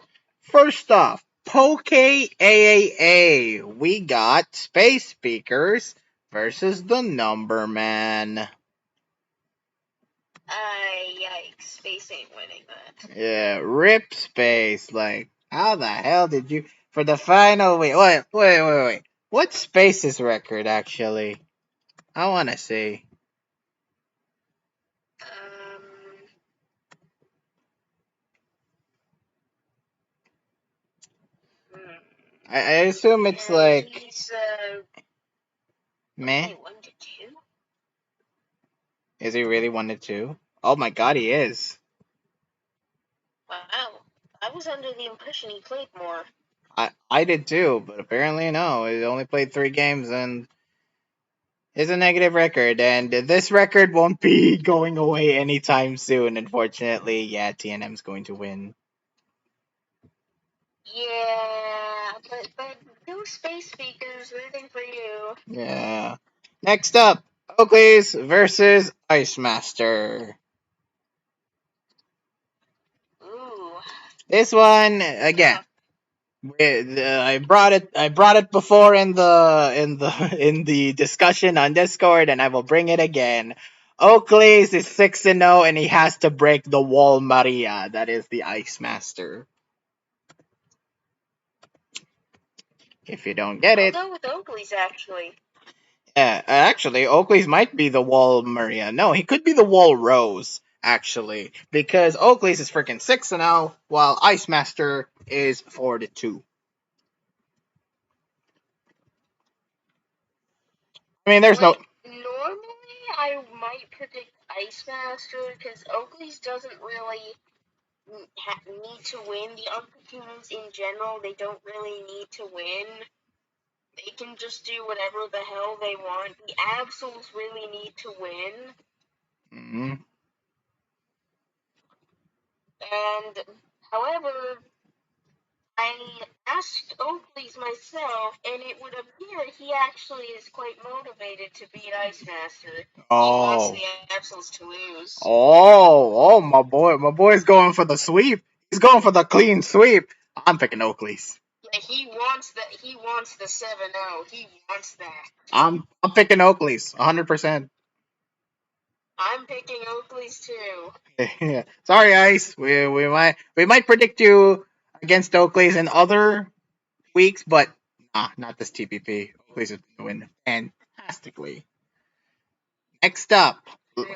A: Poke AAA, we got Space Speakers versus the Number Man.
B: Yikes. Space ain't winning that.
A: Yeah, rip Space. Like, how the hell did you for the final wait. What's Space's record actually? I wanna see.
B: Um, hmm.
A: I assume it's like
B: He's,
A: meh.
B: only 1-2?
A: Is he really 1-2? Oh my god, he is.
B: Wow. I was under the impression he played more.
A: I did too, but apparently no. He only played 3 games and is a negative record, and this record won't be going away anytime soon. Unfortunately, yeah, TNM's going to win.
B: Yeah, but new Space Speakers rooting for you.
A: Yeah. Next up, Oakleys versus Ice Master.
B: Ooh.
A: This one again. I brought it. I brought it before in the in the discussion on Discord, and I will bring it again. Oakley's is 6-0, and he has to break the Wall Maria. That is the Ice Master. If you don't get
B: I'll
A: it,
B: go with Oakley's actually.
A: yeah, actually, Oakley's might be the Wall Maria. No, he could be the Wall Rose, actually, because Oakley's is freaking 6-0, while Ice Master is 4-2. I mean, there's no.
B: Like, normally I might predict Ice Master because Oakley's doesn't really need to win. The Unfortunates in general, they don't really need to win. They can just do whatever the hell they want. The Absols really need to win.
A: Mhm.
B: And, however, I asked Oakley's myself, and it would appear he actually is quite motivated to beat Ice Master. He wants
A: Oh.
B: the Absols to lose.
A: My boy's going for the sweep. He's going for the clean sweep. I'm picking Oakley's.
B: Yeah, he wants that. He wants the 7-0. He wants that.
A: I'm picking Oakley's 100%.
B: I'm picking Oakley's too.
A: Sorry, Ice. We might predict you against Oakley's in other weeks, but not this TPP. Oakley's is doing fantastically. Next up,
B: Really.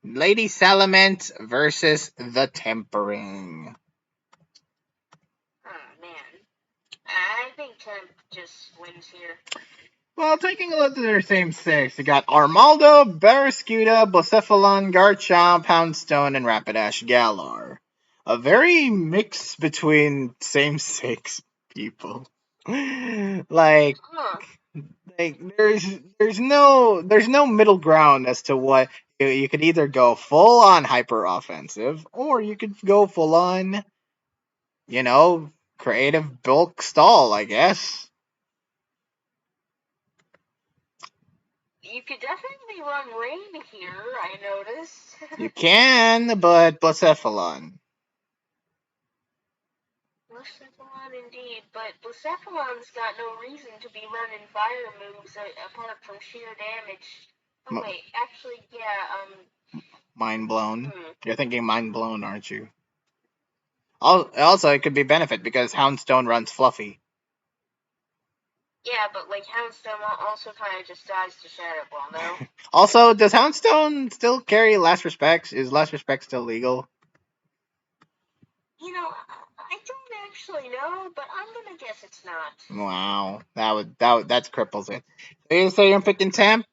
A: Lady Salamence versus the Tempering.
B: Oh man. I think Temp just wins here.
A: Well, taking a look at their same six, you got Armaldo, Barraskewda, Blacephalon, Garchomp, Houndstone, and Rapidash Galar. A very mix between same six people. like,
B: Huh.
A: there's no middle ground as to what you could either go full on hyper offensive or you could go full on, you know, creative bulk stall, I guess.
B: You could definitely run Rain here, I noticed.
A: You can, but Blacephalon.
B: Blacephalon indeed, but Blacephalon's got no reason to be running fire moves apart from sheer damage. Oh
A: M-
B: wait, actually, yeah,
A: Mind blown.
B: hmm.
A: You're thinking mind blown, aren't you? Also, it could be benefit because Houndstone runs Fluffy.
B: Yeah, but like Houndstone also kind of just dies to Shadow Ball, no?
A: Also, does Houndstone still carry Last Respects? Is Last Respect still legal?
B: You know, I don't actually know, but I'm gonna guess it's not.
A: Wow, that cripples it. So you say you're picking Temp?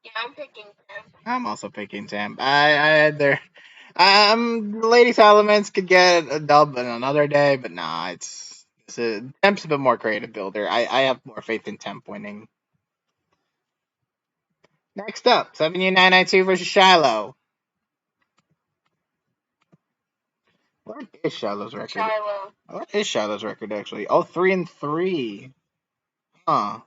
B: Yeah, I'm picking Temp.
A: I'm also picking Temp. Lady Salamence could get a dub on another day, but nah, Temp's a bit more creative builder. I have more faith in Temp winning. Next up, 7U992 versus Shiloh. What is Shiloh's record?
B: Shiloh.
A: What is Shiloh's record actually? Oh, 3-3. Huh.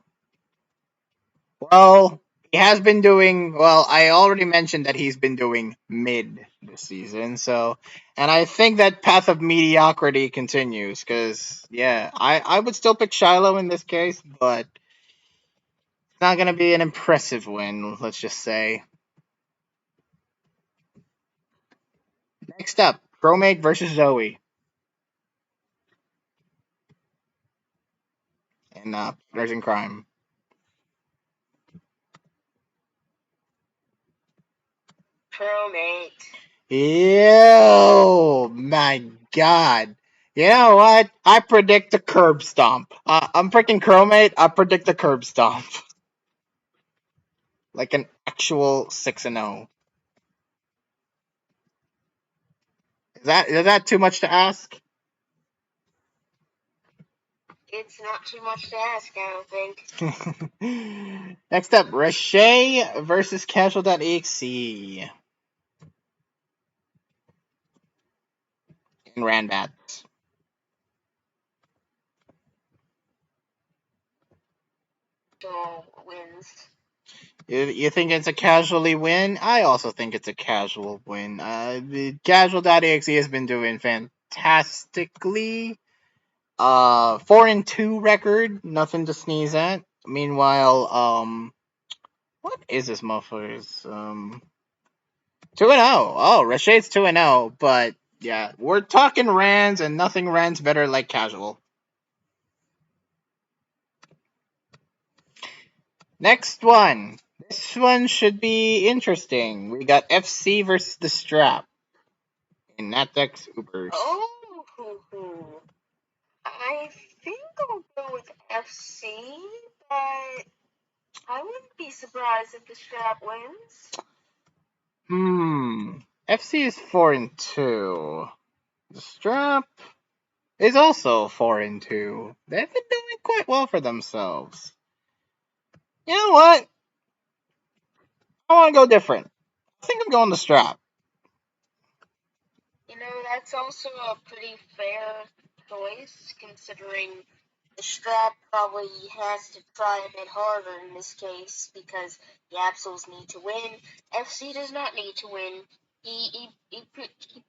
A: Well, he has been doing well. I already mentioned that he's been doing mid this season, and I think that path of mediocrity continues. Because yeah, I would still pick Shiloh in this case, but it's not gonna be an impressive win. Let's just say. Next up, Chromate versus Zoe, and Partners in Crime.
B: Promate.
A: Ew, my God. You know what? I predict a curb stomp. I'm freaking Chromate. I predict a curb stomp. Like an actual 6-0. Is that too much to ask?
B: It's not too much to ask, I don't think.
A: Next up, Rashay versus Casual.exe in Ranbat.
B: So wins.
A: You think it's a casually win? I also think it's a casual win. The Casual.exe has been doing fantastically. 4-2 record, nothing to sneeze at. Meanwhile, What is this motherfucker's 2-0? Oh, Rashad's 2-0, but yeah, we're talking Rands and nothing Rands better like casual. Next one. This one should be interesting. We got FC versus the Strap in Natex Ubers.
B: Oh, I think I'll go with FC, but I wouldn't be surprised if the strap wins.
A: FC is 4-2. The Strap is also 4-2. They've been doing quite well for themselves. You know what? I want to go different. I think I'm going the Strap.
B: You know, that's also a pretty fair choice, considering the strap probably has to try a bit harder in this case because the Absols need to win. FC does not need to win. He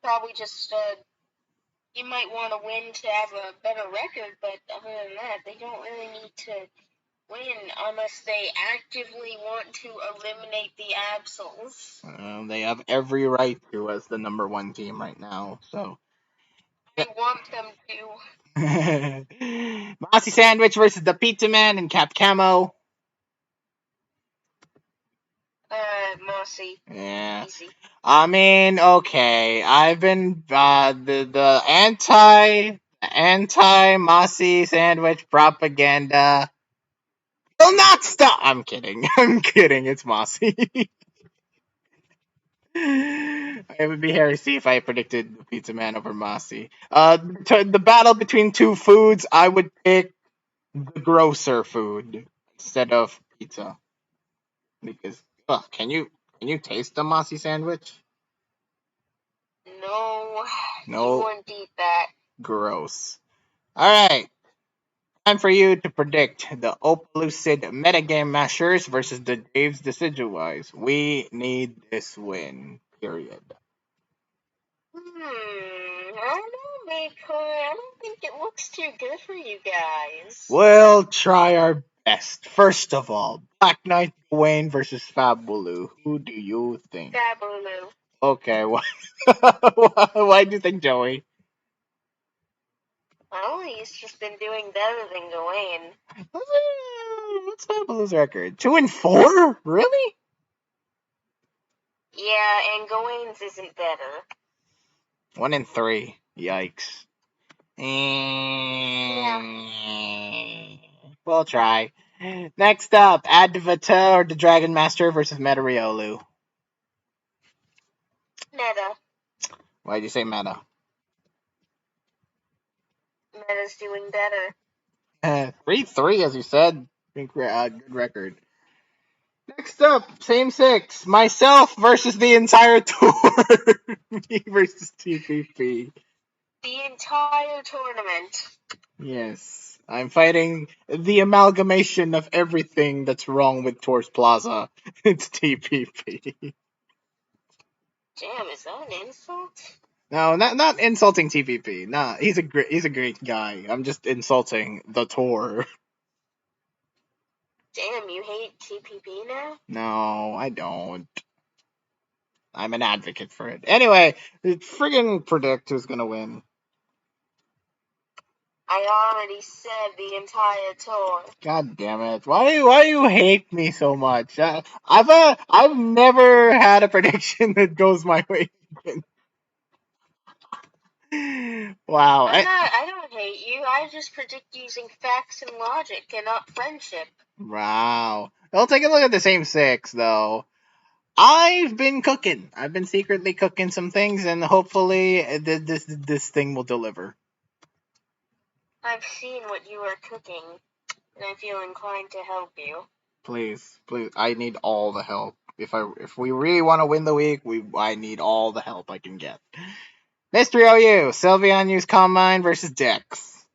B: probably just he might want to win to have a better record, but other than that, they don't really need to win unless they actively want to eliminate the Absols.
A: They have every right to as the number one team right now. So
B: I want them to.
A: Mossy Sandwich versus the Pizza Man and Cap Camo.
B: Mossy.
A: Yeah.
B: Easy.
A: I mean, okay. I've been the anti Mossy Sandwich propaganda will not stop. I'm kidding. I'm kidding. It's Mossy. It would be heresy if I predicted the Pizza Man over Mossy. The battle between two foods, I would pick the grosser food instead of pizza because can you taste the Mossy sandwich?
B: No, you
A: No,
B: wouldn't eat that.
A: gross. All right, time for you to predict the Opalucid metagame mashers versus the Dave's Decidueyes. We need this win. Period.
B: I don't know, Maycoy. I don't think it looks too good for you guys.
A: We'll try our best. First of all, Black Knight Gawain versus Fabulu. Who do you think?
B: Fabulu.
A: Okay, why do you think Joey?
B: Well, he's just been doing better than Gawain.
A: What's Fabulu's record? 2-4? Really?
B: Yeah, and Gawain's isn't better.
A: 1-3. Yikes.
B: Yeah.
A: We'll try. Next up, Advata or the Dragon Master versus Metariolu.
B: Meta.
A: Why'd you say Meta?
B: Meta's doing better.
A: 3-3, as you said. Good record. Next up, same six. Myself versus the entire tour. Me versus TPP.
B: The entire tournament.
A: Yes. I'm fighting the amalgamation of everything that's wrong with Tours Plaza. It's TPP.
B: Damn, is that an insult?
A: No, not insulting TPP. Nah, he's a great guy. I'm just insulting the tour.
B: Damn, you hate TPP now?
A: No, I don't. I'm an advocate for it. Anyway, friggin' predict who's gonna win.
B: I already said the entire tour.
A: God damn it! Why you hate me so much? I've never had a prediction that goes my way. Wow.
B: I don't hate you. I just predict using facts and logic and not friendship.
A: Wow. Well, take a look at the same six though. I've been cooking. I've been secretly cooking some things, and hopefully this thing will deliver.
B: I've seen what you are cooking, and I feel inclined to help you.
A: Please, please, I need all the help. If we really want to win the week, I need all the help I can get. Mystery OU, Sylveon use Combine versus Dex.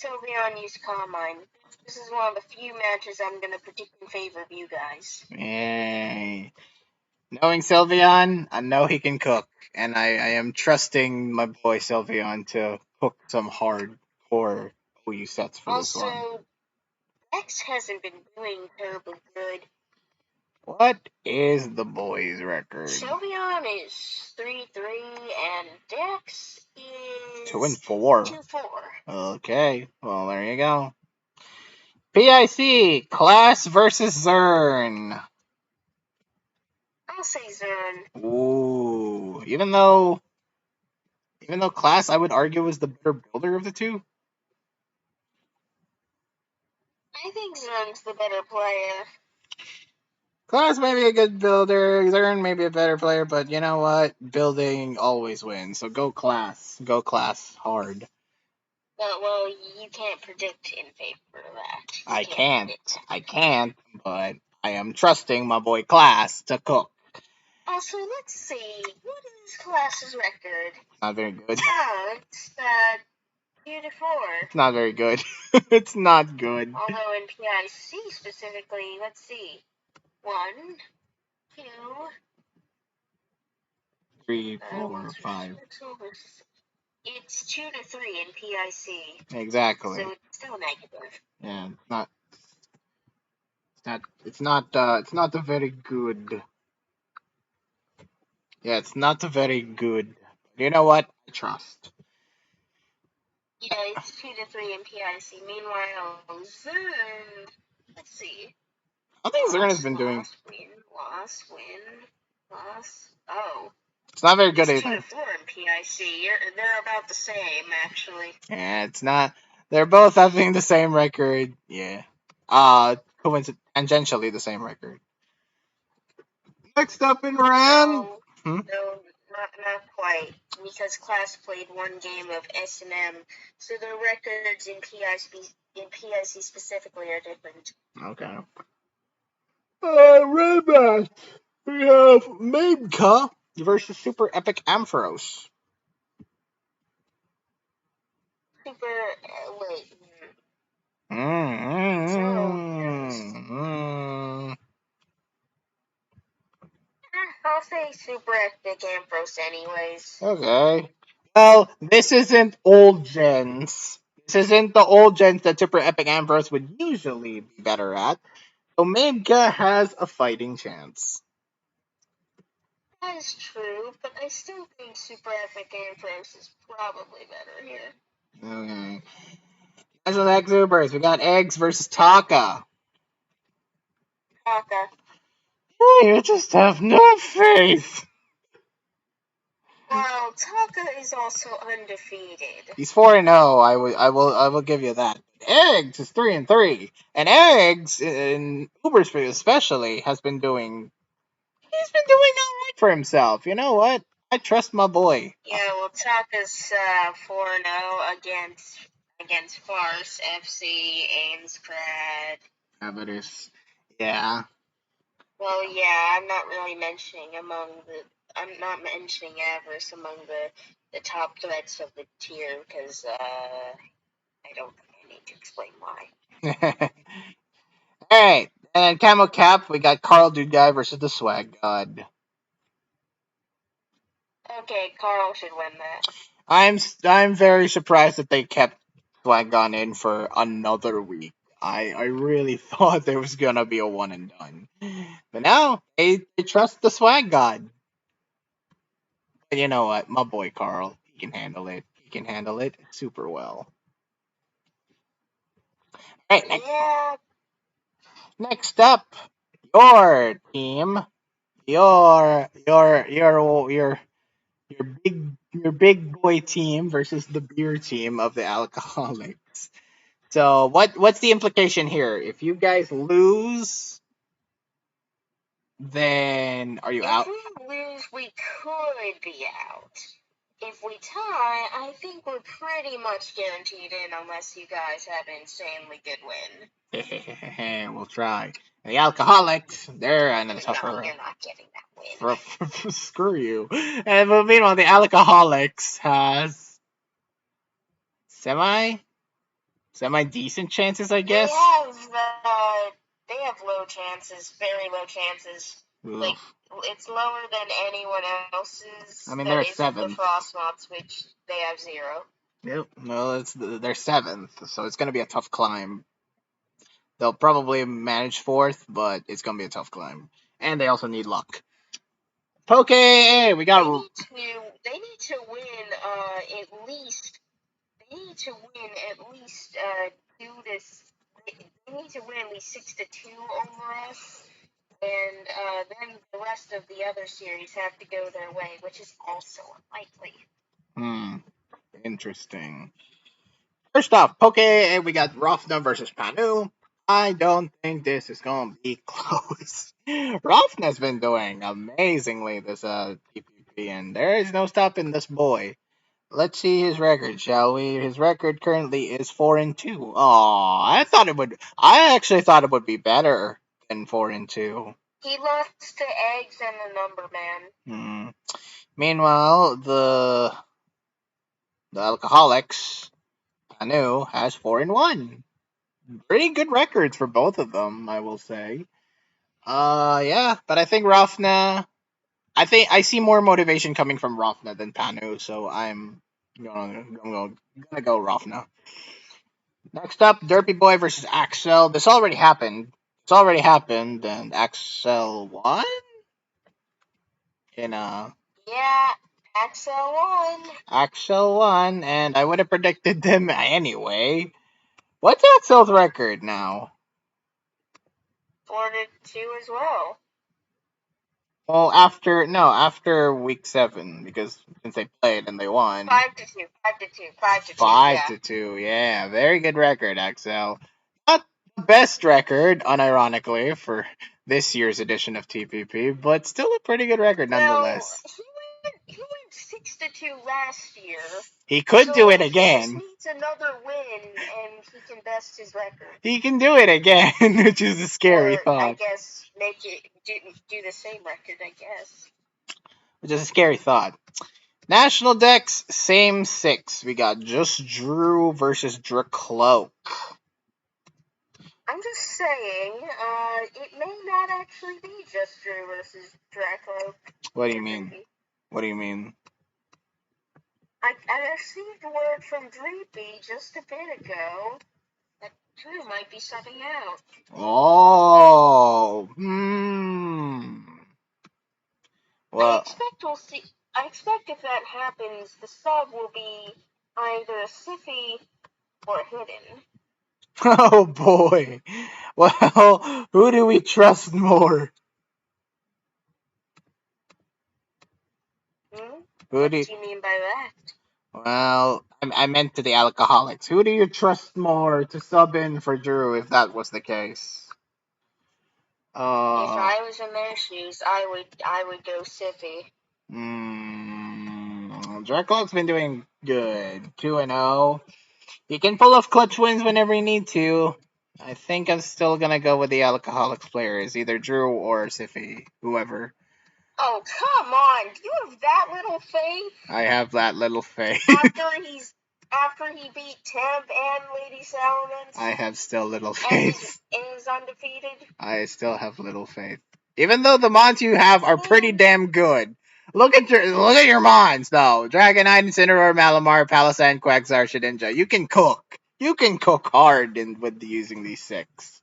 B: Sylveon used Carmine. This is one of the few matches I'm gonna predict in favor of you guys.
A: Yay. Knowing Sylveon, I know he can cook, and I am trusting my boy Sylveon to cook some hardcore OU sets for this one.
B: Also, X hasn't been doing terribly good.
A: What is the boys' record?
B: Sylveon is 3-3, and Dex is
A: 2-4.
B: 2-4.
A: Okay, well there you go. PIC Class versus Zern.
B: I'll say Zern.
A: Ooh, even though Class I would argue is the better builder of the two.
B: I think Zern's the better player.
A: Class may be a good builder, Zern may be a better player, but you know what? Building always wins. So go Class. Go Class hard.
B: Well, you can't predict in favor of that.
A: I can't, but I am trusting my boy Class to cook.
B: Also, let's see. What is Class's record?
A: Not very good.
B: Oh, it's 2-4.
A: It's not very good. It's not good.
B: Although in PIC specifically, let's see. 1, 2,
A: 3, 4, 5.
B: It's 2-3 in PIC.
A: Exactly.
B: So it's still negative.
A: Yeah, it's not a very good. Yeah, it's not a very good. You know what? I trust.
B: Yeah, it's 2-3 in PIC. Meanwhile, Zern, let's see.
A: I think Zern has been doing.
B: Loss, win, loss. Oh,
A: It's not very good
B: it's
A: either.
B: 2-4 in PIC. They're about the same, actually.
A: Yeah, it's not. They're both having the same record. Yeah. Tangentially the same record. Next up in Ran.
B: No, not quite. Because Class played one game of S&M, so the records in PIC specifically are different.
A: Okay. Red match. We have Mabka versus Super Epic Ampharos.
B: Super, wait. I'll say Super Epic Ampharos anyways.
A: Okay. Well, this isn't old gens. This isn't the old gens that Super Epic Ampharos would usually be better at. So Mabka has a fighting chance.
B: That is true, but I still think Super Epic Ampharos is probably better here.
A: Okay. National Egg Supers, we got Eggs versus Taka.
B: Taka.
A: You just have no faith.
B: Well, Taka is also undefeated.
A: He's 4-0. I will give you that. Eggs is 3-3, and Eggs in Uber Speed especially has been doing. He's been doing all right for himself. You know what? I trust my boy.
B: Yeah, well, Taka's 4-0 against Farce, FC, Ames, Crad.
A: Avarice. Yeah.
B: Well, yeah, I'm not mentioning Avarice among the top threats of the tier because I don't think I need to explain why.
A: Alright. And Camo Cap, we got Carl Dude Guy versus the Swag God.
B: Okay, Carl should win that.
A: I'm very surprised that they kept Swag God in for another week. I really thought there was gonna be a one and done. But now they trust the Swag God. But you know what? My boy Carl, he can handle it. He can handle it super well. Alright, next up, your team. Your big boy team versus the beer team of the alcoholics. So what's the implication here? If you guys lose, then are you out?
B: If we lose, we could be out. If we tie, I think we're pretty much guaranteed in unless you guys have an insanely good win.
A: We'll try. And the alcoholics, they're in a tougher.
B: No, you're not getting that win.
A: Screw you. And but meanwhile, the alcoholics has semi decent chances, I guess.
B: They have low chances, very low chances.
A: Ugh.
B: Like it's lower than anyone else's.
A: I mean, they're
B: isn't
A: seventh.
B: The Frostmoths, which they have 0.
A: Yep. Well, they're seventh, so it's gonna be a tough climb. They'll probably manage fourth, but it's gonna be a tough climb. And they also need luck. Poke, we got.
B: They need to win at least. They need to win at least two this. They need to win at least 6-2 over us, and then the rest of the other series have to go their way, which is also unlikely.
A: Hmm. Interesting. First off, Poke, we got Rofna versus Panu. I don't think this is gonna be close. Rofna's been doing amazingly this TPP, and there is no stopping this boy. Let's see his record, shall we? His record currently is 4-2. Oh, I thought it would. I actually thought it would be better than 4-2.
B: He lost to Eggs and the Number Man.
A: Meanwhile, the Alcoholics, Anu, has 4-1. Pretty good records for both of them, I will say. Yeah, but I think Rafna. I see more motivation coming from Rafna than Panu, so I'm gonna go Rafna. Next up, Derpy Boy versus Axel. This already happened. It's already happened, and Axel won. In
B: Yeah, Axel won.
A: Axel won, and I would have predicted them anyway. What's Axel's record now?
B: 4-2 as well.
A: Well, after week 7, because since they played and they won.
B: 5-2, 5-2, 5-2.
A: 5-2, yeah, very good record, Axel. Not the best record, unironically, for this year's edition of TPP, but still a pretty good record nonetheless.
B: Well, he went 6-2 last year.
A: He could
B: so
A: do it
B: He
A: again.
B: just needs another win, and he can best his record.
A: He can do it again, which is a scary
B: or,
A: thought.
B: I guess make it do the same record. I guess.
A: Which is a scary thought. National Dex, same 6. We got Just Drew versus Dracloak.
B: I'm just saying, it may not actually be Just Drew versus Dracloak.
A: What do you mean? What do you mean?
B: I received word from Dreepy just a bit ago that Drew might be subbing out.
A: Oh, Well,
B: I expect if that happens, the sub will be either Siffy or Hidden.
A: oh boy. Well, who do we trust more?
B: What do you mean by that?
A: Well, I meant to the alcoholics. Who do you trust more to sub in for Drew if that was the case?
B: If I was in their shoes, I would go Siffy.
A: Dracula's been doing good. 2-0. He can pull off clutch wins whenever he needs to. I think I'm still gonna go with the alcoholics players, either Drew or Siffy, whoever.
B: Oh, come on! Do you have that little faith?
A: I have that little faith.
B: After he beat Temp and Lady Salamence.
A: I have still little faith.
B: And is undefeated.
A: I still have little faith. Even though the mons you have are pretty damn good. Look at your mons though. Dragonite, Incineroar, Malamar, Palisand, Quagsire, Shedinja. You can cook. You can cook hard with using these 6.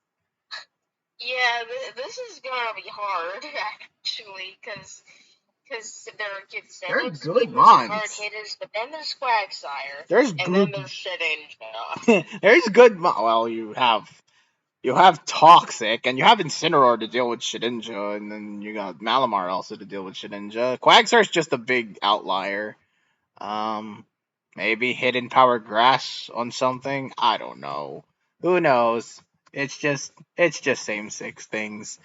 B: Yeah, this is gonna be hard actually, because
A: they're good mons.
B: Hard hitters, but then there's Quagsire.
A: There's
B: and
A: good.
B: Then there's Shedinja.
A: There's good. Well, you have Toxic, and you have Incineroar to deal with Shedinja, and then you got Malamar also to deal with Shedinja. Quagsire's just a big outlier. Maybe Hidden Power Grass on something. I don't know. Who knows? It's just same 6 things.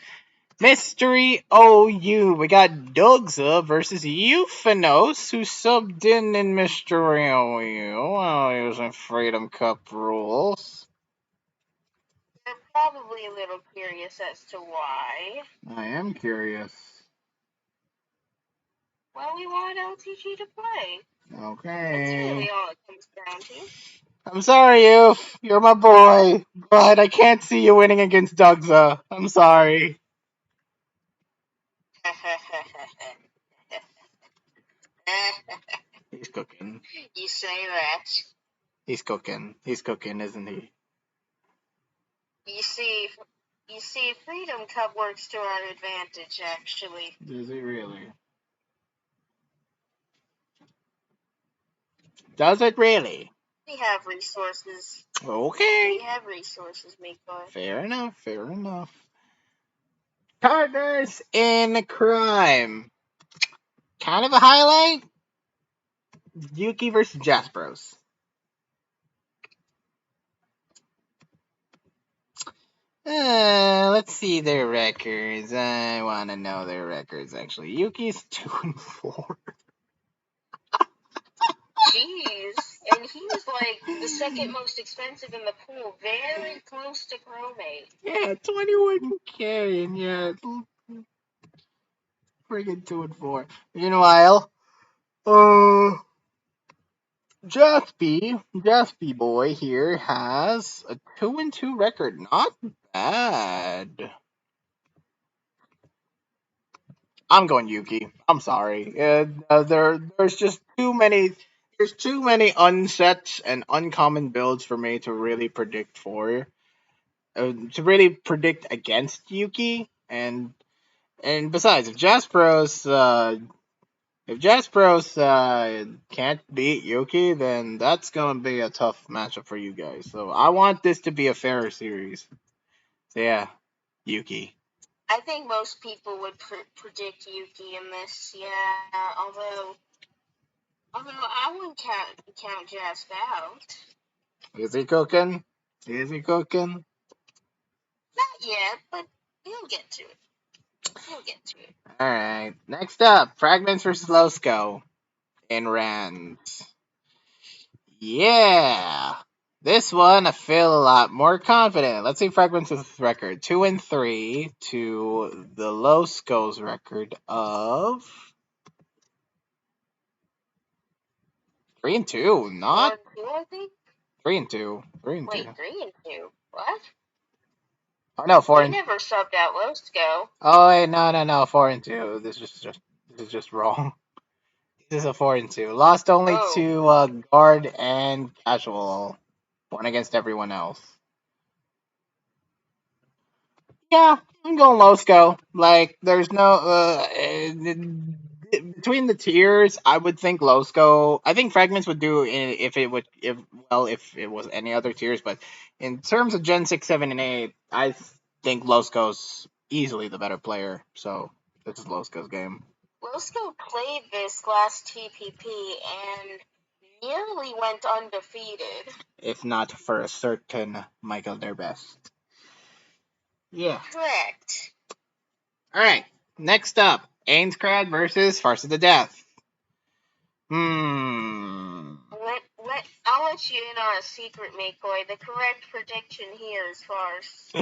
A: Mystery OU. We got Dugza versus Euphanos, who subbed in Mystery OU while using Freedom Cup rules.
B: I'm probably a little curious as to why.
A: I am curious.
B: Well, we want LTG to play.
A: Okay.
B: That's really all it comes down to.
A: I'm sorry, Euf. You're my boy, but I can't see you winning against Dugza. I'm sorry. He's cooking.
B: You say that.
A: He's cooking. He's cooking, isn't he?
B: You see, you see, Freedom Cup works to our advantage, actually.
A: Does it really? Does it really?
B: We have resources.
A: Okay.
B: We have resources, Miko.
A: Fair enough. Fair enough. Partners in crime. Kind of a highlight. Yuki versus Jaspros. Let's see their records. I want to know their records, actually. Yuki's 2-4.
B: Jeez. And he was like the second most expensive in the pool, very close to Chromate.
A: Yeah, 21K, and yeah, friggin' 2-4. Meanwhile, uh, Jaspy boy here has a 2-2 record. Not bad. I'm going Yuki. I'm sorry. There's just too many. There's too many unsets and uncommon builds for me to really predict for. To really predict against Yuki, and besides, if Jaspros can't beat Yuki, then that's gonna be a tough matchup for you guys. So I want this to be a fairer series. So yeah, Yuki.
B: I think most people would predict Yuki in this, yeah. Although I wouldn't count Jasp out.
A: Is he cooking? Is he cooking?
B: Not yet, but he'll get to it. He'll get to it.
A: All right. Next up, Fragments versus Losco in Rands. Yeah. This one I feel a lot more confident. Let's see Fragments' record. 2-3 to the Losco's record of 3-2. Not
B: 4-2, I think.
A: 3-2. 3-2.
B: Wait, 3-2. What?
A: Oh no, four
B: They
A: and
B: never subbed out Losco.
A: oh wait, no, 4-2. This is just wrong. This is a 4-2. Lost only
B: Oh,
A: to guard and casual. One against everyone else. Yeah, I'm going Losco. Like, there's no between the tiers. I would think Losco. I think Fragments would do if it would if it was any other tiers. But in terms of Gen 6, 7, and 8, I think Losco's easily the better player. So this is Losco's game,
B: Losco played this last TPP and nearly went undefeated.
A: if not for a certain Michael their best. Yeah.
B: Correct.
A: All right. Next up, Ainscrad versus Farce of the Death. Hmm.
B: I'll let you in on a secret, Makoi. The correct prediction here is farce.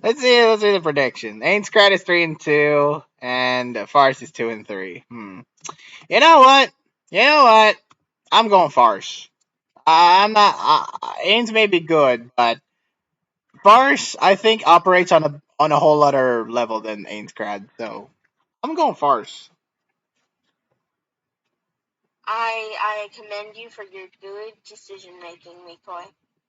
A: Let's see the prediction. Ainscrad is 3-2, and Farce is 2-3. You know what? You know what? I'm going Farce. I'm not. Ains may be good, but Farce I think operates on a whole other level than Ainscrad. So I'm going Farce.
B: I commend you for your good decision making, Makoi.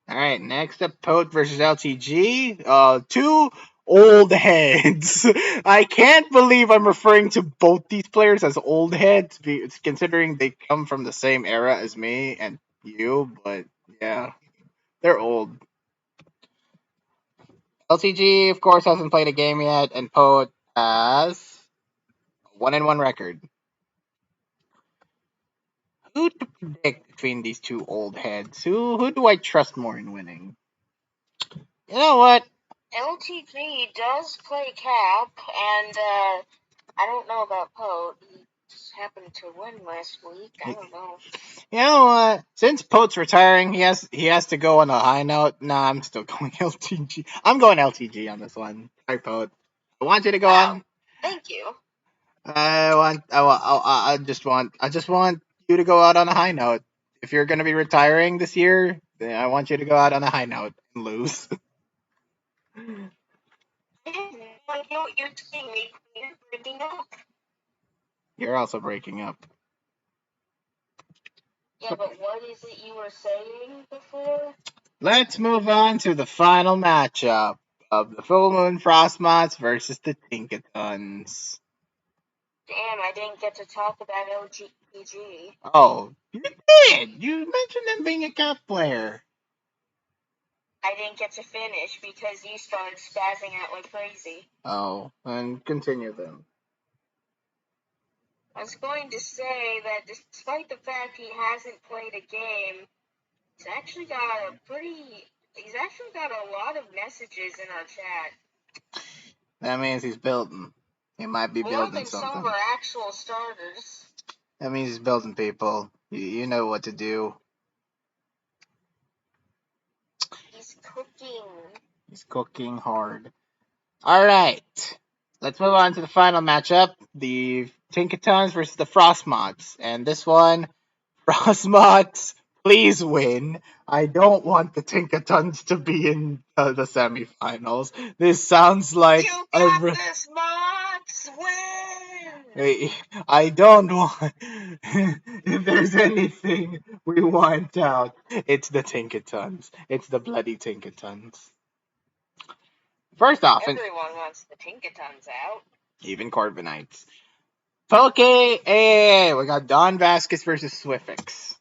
A: All right, next up, Poet versus LTG. Two old heads. I can't believe I'm referring to both these players as old heads, considering they come from the same era as me and you. But yeah, they're old. LTG, of course, hasn't played a game yet, and Poet has a 1-1 record. Who to predict between these two old heads? Who do I trust more in winning? You know what?
B: LTG does play Cap, and I don't know about Poe. He just happened to win last week. I don't know.
A: You know what? Since Pote's retiring, he has to go on a high note. Nah, I'm still going LTG. I'm going LTG on this one. Sorry, Pote. I want you to go
B: Wow,
A: on.
B: thank you.
A: I just want you to go out on a high note. If you're gonna be retiring this year, then I want you to go out on a high note and lose.
B: I have no idea what you're saying, Nick. You're breaking up.
A: You're also breaking up.
B: Yeah, but what is it you were saying before?
A: Let's move on to the final matchup of the Full Moon Frostmoths versus the Tinkatons.
B: Damn, I didn't get to talk about LGPG.
A: Oh, you did! You mentioned them being a cat player.
B: I didn't get to finish because you started spazzing out like crazy.
A: Oh, and continue then.
B: I was going to say that despite the fact he hasn't played a game, he's actually got a lot of messages in our chat.
A: That means he's building. He might be
B: More
A: building
B: than some of
A: something.
B: our actual starters.
A: That means he's building people. You know what to do.
B: He's cooking.
A: He's cooking hard. Alright. Let's move on to the final matchup. The Tinkatons versus the Frostmoths. And this one, Frostmoths, please win. I don't want the Tinkatons to be in the semifinals. This sounds like
B: You got this, Mox! Win!
A: I don't want. If there's anything we want out, it's the Tinkatons. It's the bloody Tinkatons. First off,
B: Everyone wants the Tinkatons out.
A: even Corbinites. Poke, hey, we got Don Vasquez versus Swiffix.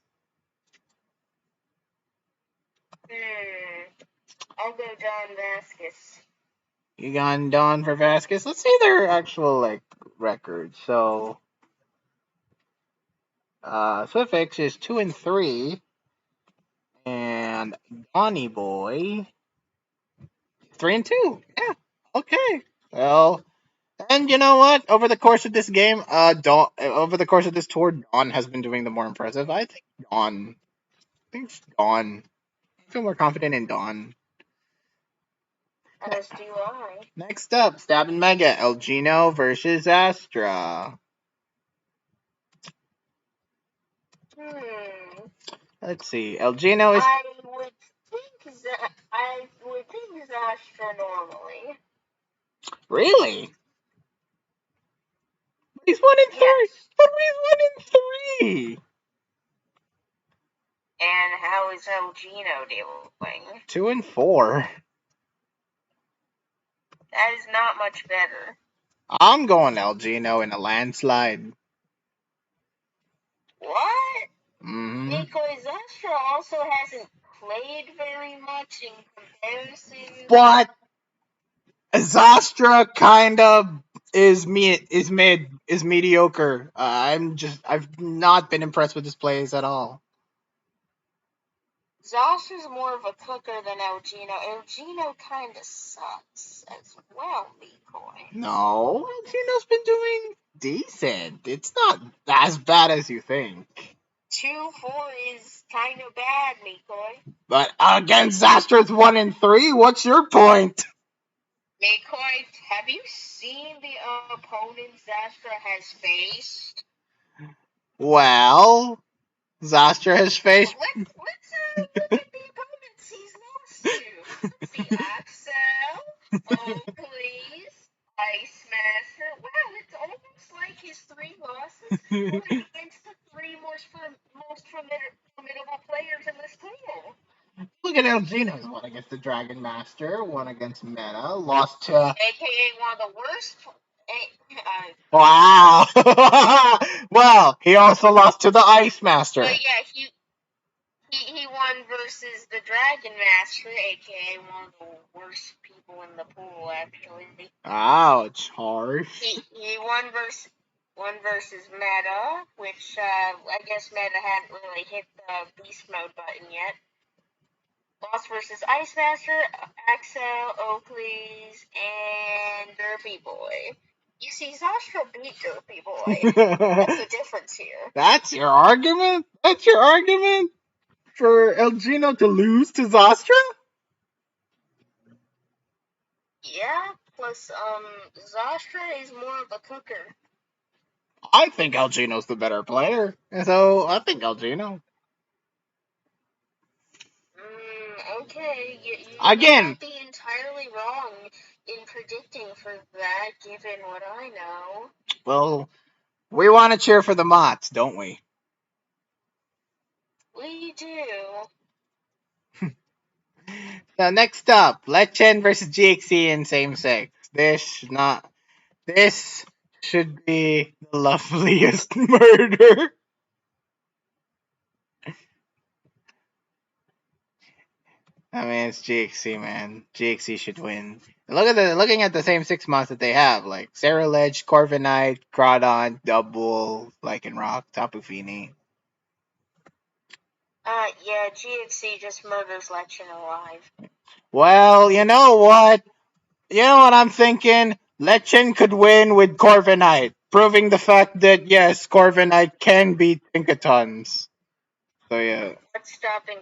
B: I'll go Don Vasquez.
A: You got Don for Vasquez. Let's see their actual records. So, Swiffix is 2-3, and Donny Boy 3-2. Yeah, okay. Well, and you know what? Over the course of this game, over the course of this tour, Dawn has been doing the more impressive. Dawn. I think Dawn. I feel more confident in Dawn.
B: As do I.
A: Next up, Stab and Mega, Elgino versus Astra. Let's see. Elgino is
B: I would think Zastra normally.
A: really. He's 1-3.
B: Yes.
A: But he's 1-3.
B: And how is Elgino doing?
A: 2-4.
B: That is not much better.
A: I'm going Elgino in a landslide.
B: What?
A: Mm-hmm.
B: Because Zastra also hasn't played very much in comparison.
A: But Zastra kind of is mediocre. I've not been impressed with his plays at all.
B: Zastra's more of a cooker than Elgino. Elgino kinda sucks as well, Decoy.
A: No, Elgino's been doing decent. It's not as bad as you think.
B: 2-4 is kinda bad, Decoy.
A: But against Zastra's 1-3, what's your point?
B: Decoy, have you seen the opponent Zastra has faced?
A: Well, Zastra has faced.
B: Let's look at the opponents he's lost to. Let's see, Axel, Oakley's, Ice Master. Wow, it's almost like his 3 losses were against the 3 most formidable players in this pool.
A: Look at Elgino's one against the Dragon Master, one against Meta, lost to.
B: AKA one of the worst.
A: Wow! Well, he also lost to the Ice Master.
B: But yeah, he won versus the Dragon Master, aka one of the worst people in the pool, actually.
A: Ouch, harsh.
B: He won versus Meta, which I guess Meta hadn't really hit the beast mode button yet. Lost versus Ice Master, Axel, Oakley's, and Derpy Boy. You see, Zastra beat Derpy Boy. That's the difference here.
A: That's your argument? That's your argument? For Elgino to lose to Zastra?
B: Yeah, plus, Zastra is more of a cooker.
A: I think Elgino's the better player. So I think Elgino.
B: Okay, you
A: Again,
B: might be entirely wrong in predicting for that, given what I know.
A: well, we want to cheer for the Mots, don't we?
B: We do.
A: Now, next up, Lechen versus GXC in same sex. This should be the loveliest murder. I mean, it's GXC, man. GXC should win. Looking at the same 6 months that they have, like Sarah Ledge, Corviknight, Groudon, Double, Lycanroc, Tapu Fini.
B: Yeah, GXC just murders Lechen alive.
A: Well, you know what? You know what I'm thinking? Lechen could win with Corviknight, proving the fact that yes, Corviknight can beat Tinkatons. So yeah.
B: What's stopping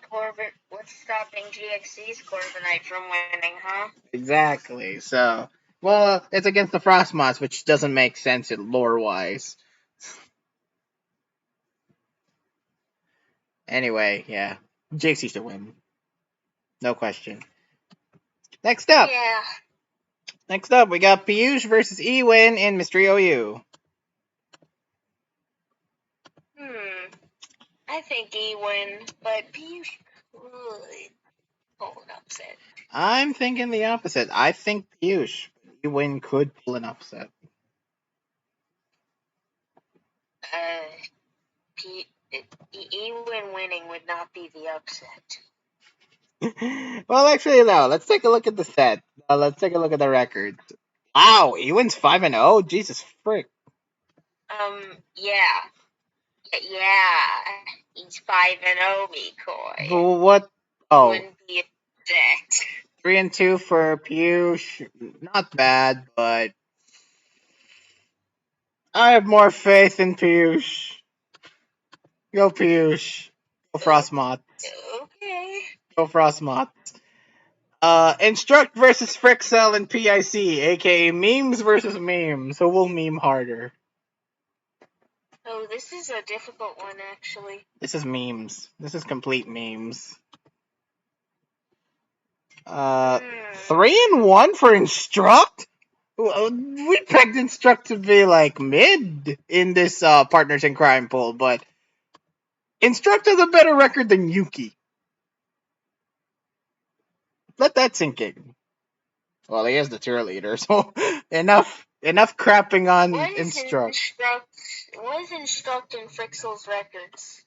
B: GXC's Corviknight from winning, huh?
A: Exactly. So, well, it's against the Frostmoths, which doesn't make sense lore wise. Anyway, yeah, JC should win, no question. Next up,
B: Yeah.
A: we got Piyush versus Ewin in Mystery OU.
B: I think he win, but Piyush could pull an upset.
A: I'm thinking the opposite. I think Piyush, Ewin could pull an upset.
B: Ewin winning would not be the upset.
A: Well, actually, no. Let's take a look at the set. Let's take a look at the records. Wow, Ewin's 5-0. Jesus frick.
B: Yeah. Yeah. He's 5-0,
A: But
B: McCoy.
A: what? Oh,
B: Wouldn't be upset.
A: 3-2 for Piyush. Not bad, but I have more faith in Piyush. Go Piyush. Go Frostmoth.
B: Okay.
A: Go Frostmoth. Instruct versus Frixel and PIC, aka memes versus memes. Who will meme harder?
B: Oh, this is a difficult one, actually.
A: This is memes. This is complete memes. 3-1 for Instruct? We pegged Instruct to be like mid in this Partners in Crime poll, but Instruct has a better record than Yuki. Let that sink in. Well, he is the cheerleader, so enough crapping on Instruct.
B: What is Instruct in Frixel's records?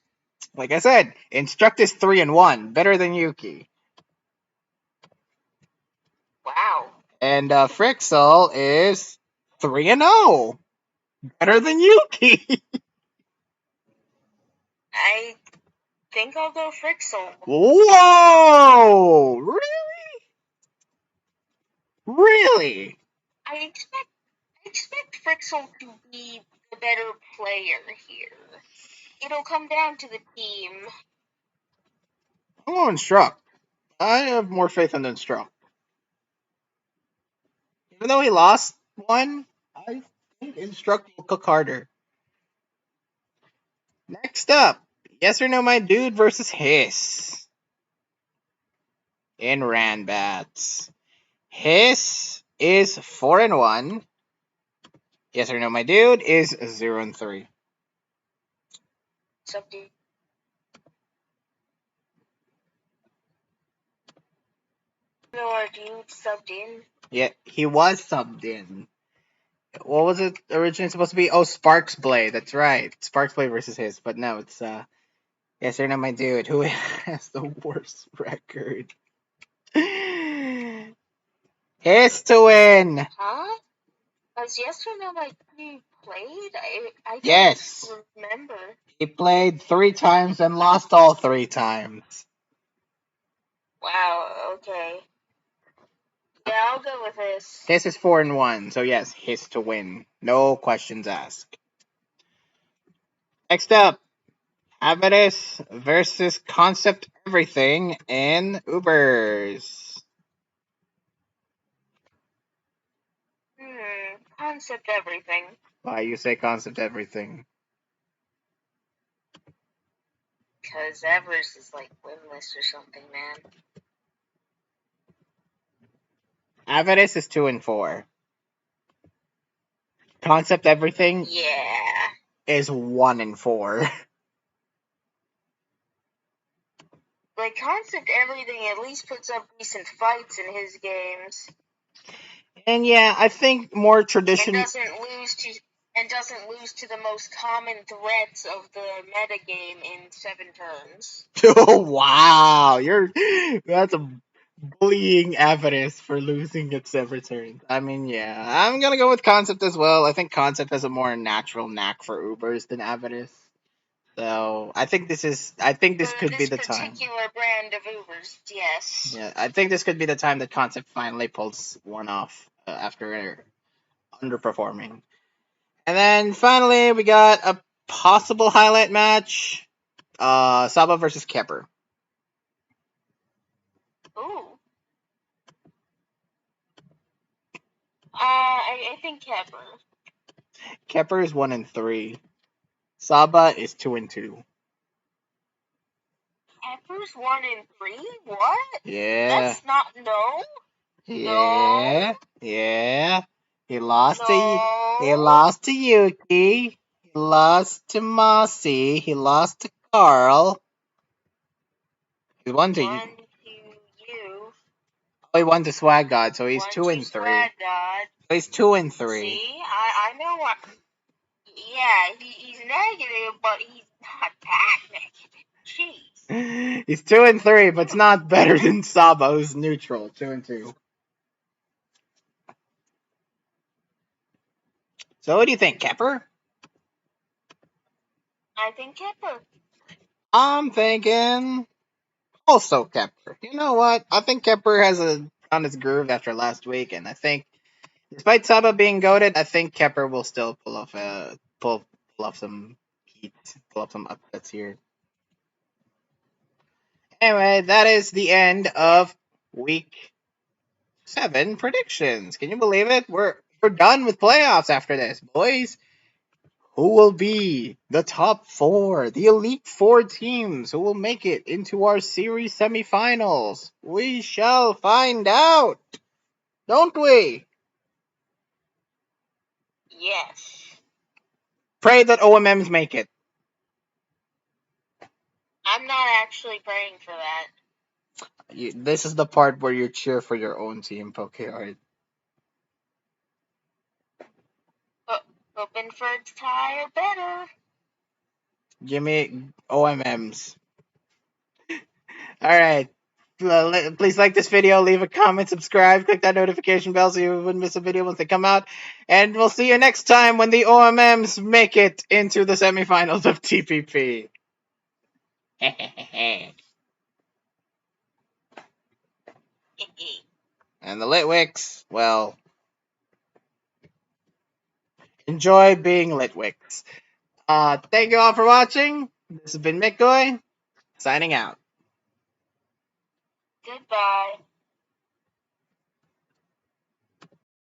A: Like I said, Instruct is 3-1, better than Yuki.
B: Wow.
A: And Frixel is 3-0, better than Yuki.
B: I think I'll go Frixel.
A: Whoa! Really? Really?
B: I expect Frixel to be the better player here. It'll come down to the team.
A: I'm going Instruct. I have more faith in Instruct. Even though he lost one, I think Instruct will cook harder. Next up, Yes or No My Dude versus Hiss in Ranbats. Hiss is 4-1. Yes or No My Dude is 0-3.
B: Subbed in. No, our dude subbed in.
A: Yeah, he was subbed in. What was it originally supposed to be? Oh, Sparks Blade. That's right. Sparks Blade versus Hiss. But no, it's Yes or No My Dude. Who has the worst record? Hiss to win.
B: Huh? Has Yes or No My Dude played? I don't
A: Yes.
B: remember.
A: He played 3 times and lost all 3 times.
B: Wow, okay. Yeah, I'll go with this.
A: Hiss is 4-1, so yes, Hiss to win. No questions asked. Next up, Habitus versus Concept Everything in Ubers.
B: Concept everything.
A: Why you say Concept Everything?
B: Because Evers is like winless or something, man.
A: Habitus is 2-4. Concept Everything
B: Yeah.
A: is 1-4.
B: Like Concept Everything at least puts up decent fights in his games.
A: And yeah, I think more
B: And
A: tradition.
B: doesn't lose to the most common threats of the metagame in 7 turns.
A: Oh wow, that's a bullying evidence for losing at 7 turns. I mean, yeah, I'm gonna go with Concept as well. I think Concept has a more natural knack for Ubers than Avidus. So I think this
B: For
A: could be
B: this
A: the time.
B: particular brand of Ubers, yes.
A: Yeah, I think this could be the time that Concept finally pulls one off after underperforming. And then finally, we got a possible highlight match: Saba versus Kepper.
B: Ooh. I think Kepper.
A: Kepper is 1-3. Saba is 2-2.
B: Kepper's 1-3? What?
A: Yeah,
B: That's not no, no,
A: yeah, yeah. He lost to he
B: no.
A: lost to Yuki. He lost to Mossy. He lost to Carl. He won to
B: One to you,
A: oh, he won to Swag God, so he's
B: one
A: two
B: to
A: and three.
B: Swag God.
A: So he's 2-3.
B: See, I know what. Yeah, he's negative, but he's not that negative. Jeez.
A: He's 2-3, but it's
B: Hmm.
A: not better than Saba, who's neutral, 2-2. So what do you think, Kepper?
B: I think Kepper.
A: I'm thinking also Kepper. You know what? I think Kepper has found his groove after last week, and I think despite Saba being goaded, I think Kepper will still pull off some heat, pull up some upsets here. Anyway, that is the end
B: Yeah.
A: of week 7 predictions. Can you believe it? We're done with playoffs after this, boys. Who will be the top 4, the elite 4 teams who will make it into our series semifinals? We shall find out, don't we?
B: Yes.
A: Pray that OMMs make it.
B: I'm not actually praying for that.
A: This is the part where you cheer for your own team, Pokehard.
B: But hoping for a tie or better.
A: Give me OMMs. Alright. Please like this video, leave a comment, subscribe, click that notification bell so you wouldn't miss a video once they come out. And we'll see you next time when the OMMs make it into the semifinals of TPP. And the Litwicks, well, enjoy being Litwicks. Thank you all for watching. This has been McGoy, signing out.
B: Goodbye.